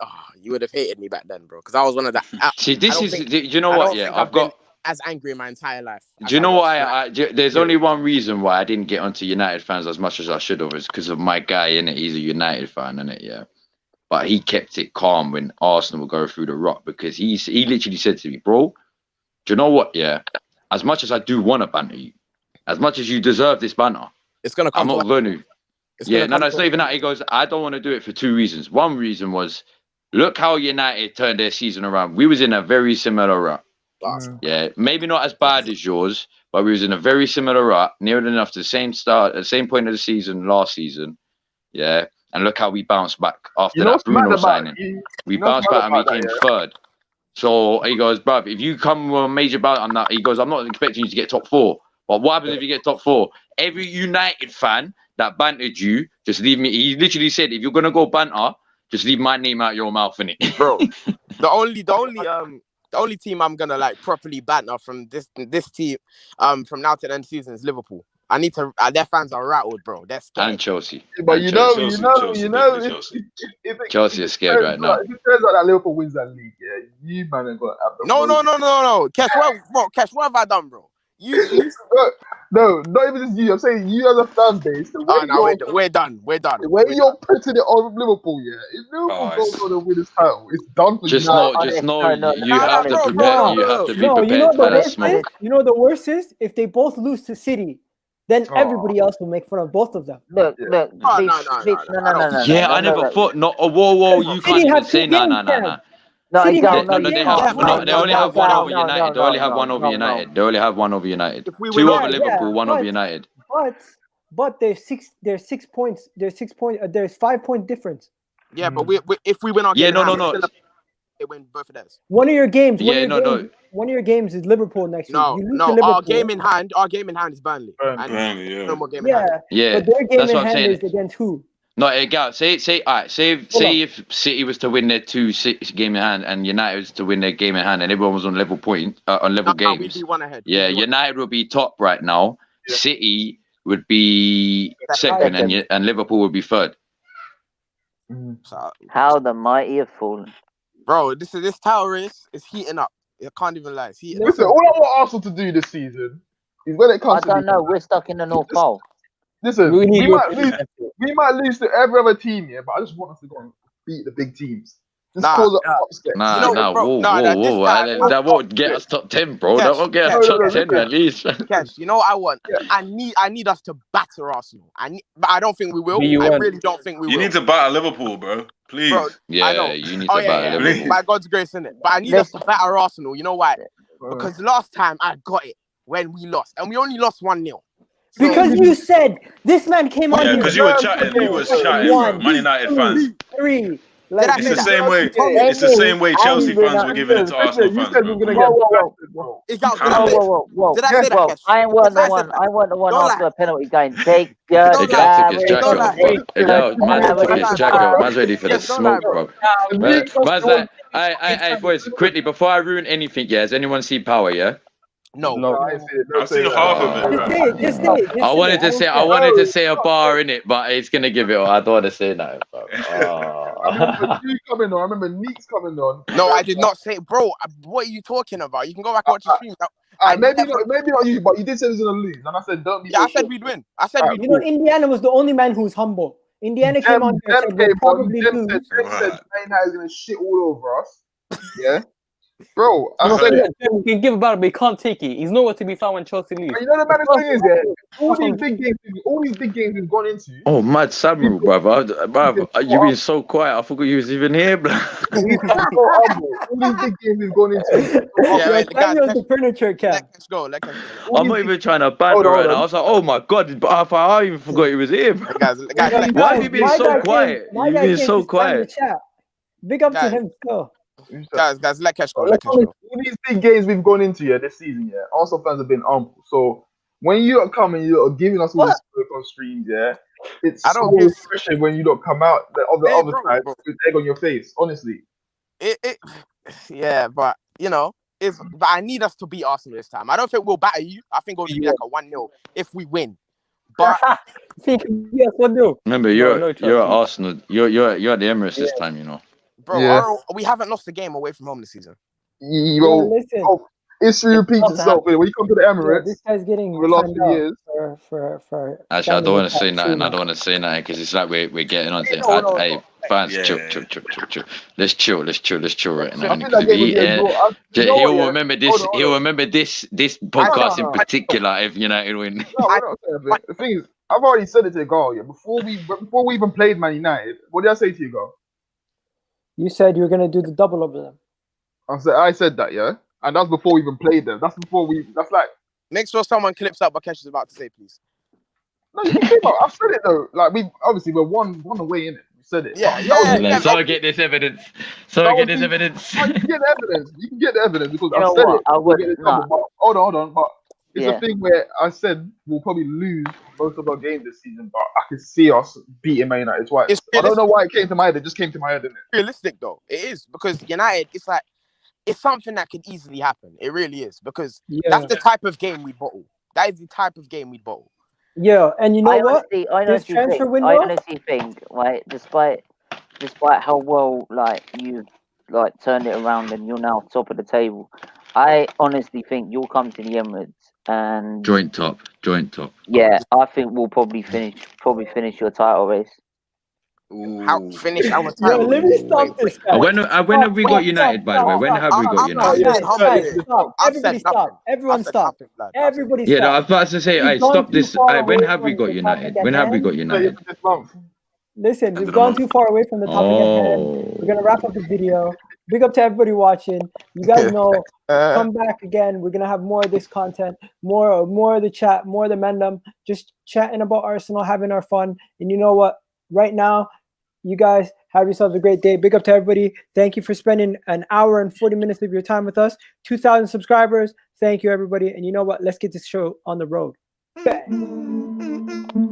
have hated me back then, bro. Because I was one of that. See, this don't is. think- Do you know I what? don't Yeah, think I've got. been as angry in my entire life. Do you know why? There's Yeah. only one reason why I didn't get onto United fans as much as I should have. Is because of my guy, innit? He's a United fan, innit? Yeah. But he kept it calm when Arsenal would go through the rock because he literally said to me, bro, do you know what? Yeah. as much as I do want to banter you, as much as you deserve this banter, It's gonna come. I'm not going to. Yeah, no, it's to not even that. He goes, I don't want to do it for 2 reasons. One reason was, look how United turned their season around. We was in a very similar rut. Yeah, maybe not as bad as yours, but we was in a very similar rut, near enough to the same start, at the same point of the season last season. Yeah, and look how we bounced back after that Bruno signing. We bounced back and we came third. So he goes, bruv, if you come with a major bout on that, he goes, I'm not expecting you to get top 4. But what happens if you get top 4? Every United fan that bantered you, just leave me. He literally said, if you're gonna go banter, just leave my name out your mouth, innit? bro. The only team I'm gonna like properly banter from this team from now to the end of the season is Liverpool. I need to. Their fans are rattled, bro. They're scared. And Chelsea. But And Chelsea is scared right now. If it turns out that Liverpool wins that league, yeah, you man are gonna have the No. Cash, what have I done, bro? You No, not even just you. I'm saying you as a fan base. We're done. The way you're putting it on Liverpool, yeah. If Liverpool goes on to win this title, it's done for you. You have to prepare. You have to be prepared for that smoke. You know the worst is if they both lose to City, then everybody else will make fun of both of them. Look. No. Yeah, I never thought. No, whoa. You can't even say no. No, City they only have one over United. They only have one over United. They only have one over United. 2 over Liverpool, 1 over United. But there's 6 points. There's 5 point difference. Yeah, but if we win our game, they win both of theirs. One of your games. One of your games is Liverpool next week. No. Our game in hand is Burnley. Burnley, no more game in hand. Yeah, but their game that's in what I'm hand saying. is against who? No, say if City was to win their 2 game in hand and United was to win their game in hand and everyone was on level games. We'd be one ahead. Yeah, United would be top right now. Yeah. City would be second and Liverpool would be third. So, how the mighty have fallen. Bro, this title race is heating up. I can't even lie. It's heating up. Listen, all I want Arsenal to do this season is when it comes I don't know. We're stuck in the North Pole. Listen, we might lose to every other team, yeah, but I just want us to go and beat the big teams. Just cause an upset. That won't get us top 10, bro. That won't get us top 10 at least. Cash, you know what I want? I need us to batter Arsenal. But I don't think we will. I really don't think we will. You need to batter Liverpool, bro. Please. Bro, yeah, you need to batter Liverpool. By God's grace, innit? But I need us to batter Arsenal. You know why? Because last time I got it when we lost. And we only lost 1-0. Because you said this man came on. Yeah, because you were chatting. Bro. Man United fans. 3. It's the same way. It's the same way Chelsea fans were giving it to Arsenal fans. Whoa. Did I say that? I ain't one the one. I want the one after a penalty game. Take your took his jacket. Man's ready for the smoke, bro. Man's like, hey, boys, quickly before I ruin anything. Yeah, has anyone seen Power? Yeah. No. I've seen half of it. Just say it. I wanted to say a bar in it, but it's gonna give it. I don't want to say that. I remember you coming on. I remember Neeks coming on. No, I did not say, bro. What are you talking about? You can go back and watch the stream. Maybe not you, but you did say it was gonna lose, and I said don't be. Yeah, I said we'd win. You know, Indiana was the only man who's humble. Indiana came on here and said we'll probably lose. Said United is gonna shit all over us. Yeah. Bro, I said we can give about it, but he can't take it. He's nowhere to be found when Chelsea leaves. You know the maddest thing is, all these big games we've gone into. Oh, mad Samuel, brother. You've been so quiet. I forgot you was even here, bro. All these big games we've gone into. Samuel's the furniture cat. Let's go. I'm not even trying to banter right now. I was like, oh my god, but I even forgot he was here, bro. Why have you been so quiet? You've been so quiet. Big up to him, still. Guys, let Cash go. All these big games we've gone into this season, Arsenal fans have been humble. So when you are coming, you're giving us all this work on streams, it's so refreshing when you don't come out the other side with egg on your face. Honestly, but you know, but I need us to beat Arsenal this time. I don't think we'll batter you. I think it'll be like a 1-0 if we win. But remember, you're at Arsenal. You're at the Emirates this time, you know. Bro, we haven't lost a game away from home this season. History repeats itself. When you come to the Emirates, this guy's getting the last 2 years. for. Actually, I don't standing want with to say that nothing. team, I man. don't want to say nothing because it's like we're getting on to it. No, no, Hey, no. fans, Yeah. chill. Let's chill right now. I innit? think Because that if game was he, a draw. You know what, he'll yeah? remember Hold this. on, hold He'll on. remember this No, podcast no, in no. particular if United win. No, we're not saying a bit. The thing is, I've already said it to the girl, yeah. Before we even played Man United, what did I say to you, girl? You said you were gonna do the double over them. I said that, yeah. And that's before we even played them. That's like, Make sure someone clips up what Kesh is about to say, please. no, you can think about it. I've said it though. Like we're one away in it. We said it. Yeah, That yeah, was- yeah. So get this evidence. that was the- Oh, you can get the evidence. You can get the evidence because You know I've said what? it. I We'll would get this not. double. But hold on. But it's Yeah. a thing where I said we'll probably lose most of our games this season, but I can see us beating Man United twice. It's I don't know why it came to my head. It just came to my head, didn't it? realistic though. It is because United, it's something that could easily happen. It really is because Yeah, that's the type of game we bottle. That is the type of game we bottle. yeah, and you know I what? honestly transfer think, window? right, despite how well you've turned it around and you're now top of the table, I honestly think you'll come to the Emirates and Joint top. yeah, I think we'll probably finish your title race. How Ooh. finish our Yo, title? let me stop this guy. When have we got United? By the way, when have we got I'm not United? even humble here. Stop. I've Everybody said nothing. stop. Everyone I've said stop. nothing, blood. I've said Everybody Yeah, no, I stop. was about to say, We've I gone stop too this. far When away have we from got the United? topic at When have we hand. got United? This month. Listen, End we've of the gone month. too far away from the topic at hand. We're gonna wrap up the video. Big up to everybody watching. You guys know, come back again. We're gonna have more of this content, more of the chat, more of the mendum, just chatting about Arsenal, having our fun. And you know what? Right now, you guys have yourselves a great day. Big up to everybody. Thank you for spending an hour and 40 minutes of your time with us. 2,000 subscribers. Thank you, everybody. And you know what? Let's get this show on the road. Bang.